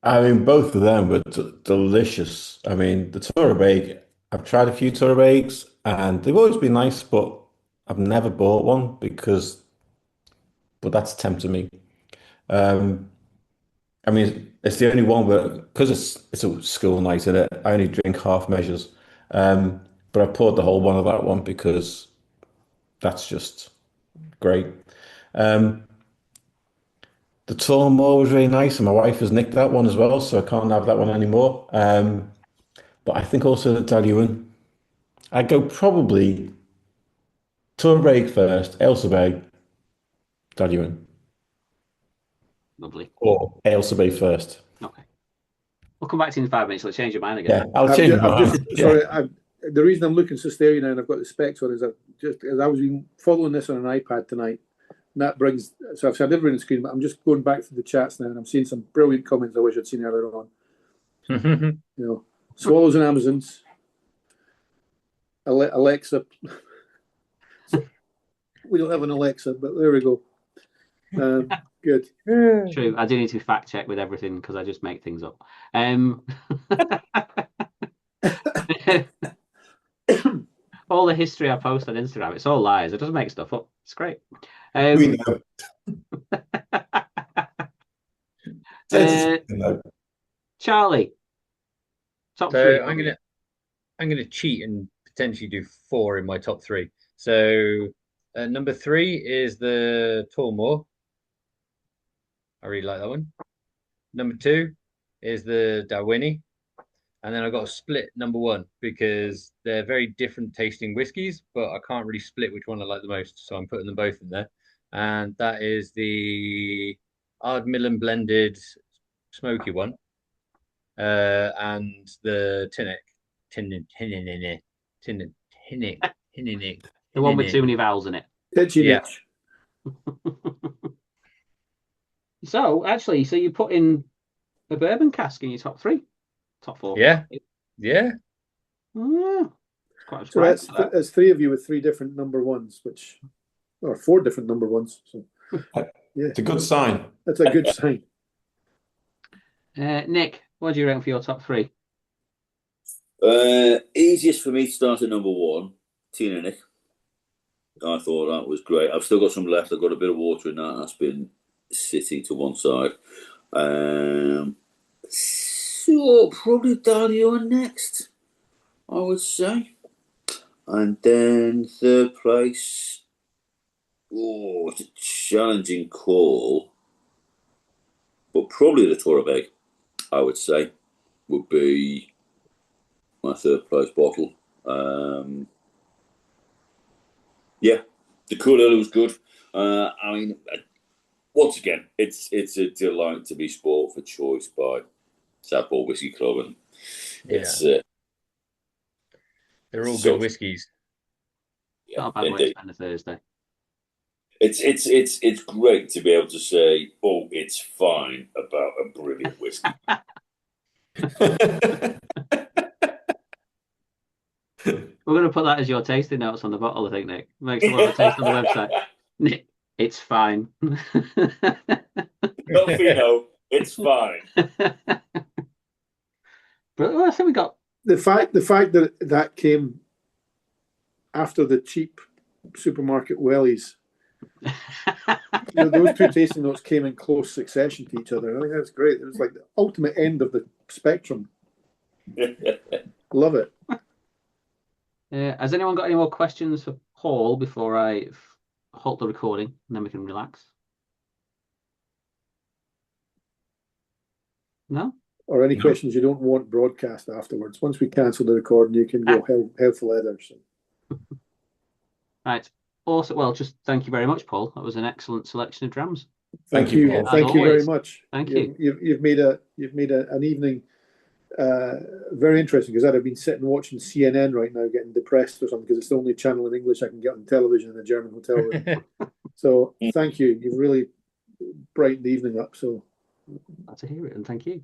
Speaker 3: I mean, both of them were delicious. I mean, the Torabhaig, I've tried a few Torabhaigs and they've always been nice, but I've never bought one but that's tempting me. I mean, it's the only one where, because it's a school night in it, I only drink half measures. But I poured the whole one of that one because that's just great. The Tormore was really nice, and my wife has nicked that one as well, so I can't have that one anymore. But I think also the Daluan. I'd go probably Torabhaig first, Ailsa Bay, Daluan.
Speaker 1: Lovely.
Speaker 3: Or Ailsa Bay first.
Speaker 1: Okay. We'll come back to you in 5 minutes. Let's change your mind again.
Speaker 3: Yeah, I'll change my mind.
Speaker 2: Sorry, the reason I'm looking so stereo now and I've got the specs on is as I was following this on an iPad tonight, and that brings, so I've said everything on the screen, but I'm just going back to the chats now and I'm seeing some brilliant comments I wish I'd seen earlier on. Swallows and Amazons, Alexa. We don't have an Alexa, but there we go. Good.
Speaker 1: True. I do need to fact check with everything because I just make things up. All the history I post on Instagram, it's all lies. It doesn't make stuff up. It's great.
Speaker 3: We know.
Speaker 1: Charlie, top
Speaker 5: So
Speaker 1: 3.
Speaker 5: I'm gonna cheat and potentially do 4 in my top 3. So number 3 is the Tormore. I really like that one. Number 2 is the Dalwhinnie. And then I've got a split number 1 because they're very different tasting whiskies, but I can't really split which one I like the most. So I'm putting them both in there. And that is the Ardmillan blended smoky one. And the Teaninich.
Speaker 1: The one with too many vowels in it.
Speaker 2: Teaninich.
Speaker 1: So you put in a bourbon cask in your top 3, top 4.
Speaker 5: Yeah.
Speaker 1: Quite
Speaker 2: So that's 3 of you with 3 different number 1s, or 4 different number 1s. So yeah,
Speaker 3: it's a good sign.
Speaker 2: That's a good sign.
Speaker 1: Nick, what do you rank for your top 3?
Speaker 6: Easiest for me to start at number 1, Teaninich. I thought that was great. I've still got some left. I've got a bit of water in that. That's been sitting to one side. So probably Daluan next, I would say. And then third place. Oh, it's a challenging call. But probably the Torabhaig, I would say, would be my third place bottle. Yeah, the Cuillin was good. I mean, once again, it's a delight to be sport for choice by Southport Whisky Club, and it's
Speaker 5: they're all good whiskies.
Speaker 1: Yeah, not a bad way to spend a Thursday.
Speaker 6: It's great to be able to say, "Oh, it's fine" about a brilliant whiskey.
Speaker 1: We're going to put that as your tasting notes on the bottle, I think, Nick. Make sure to taste on the website. Nick, it's fine.
Speaker 6: It's fine.
Speaker 1: But I think we got
Speaker 2: the fact that that came after the cheap supermarket wellies, those two tasting notes came in close succession to each other. I think that's great. It was like the ultimate end of the spectrum. Love it.
Speaker 1: Has anyone got any more questions for Paul before I halt the recording and then we can relax? No? Or
Speaker 2: any questions you don't want broadcast afterwards. Once we cancel the recording, you can go hell for leather. So.
Speaker 1: Right. Also, well, just thank you very much, Paul. That was an excellent selection of drams.
Speaker 2: Thank you.
Speaker 3: Paul.
Speaker 2: Thank you very much.
Speaker 1: Thank you.
Speaker 2: You've made an evening very interesting, because I'd have been sitting watching CNN right now getting depressed or something, because it's the only channel in English I can get on television in a German hotel room. So thank you. You've really brightened the evening up. So
Speaker 1: glad to hear it, and thank you.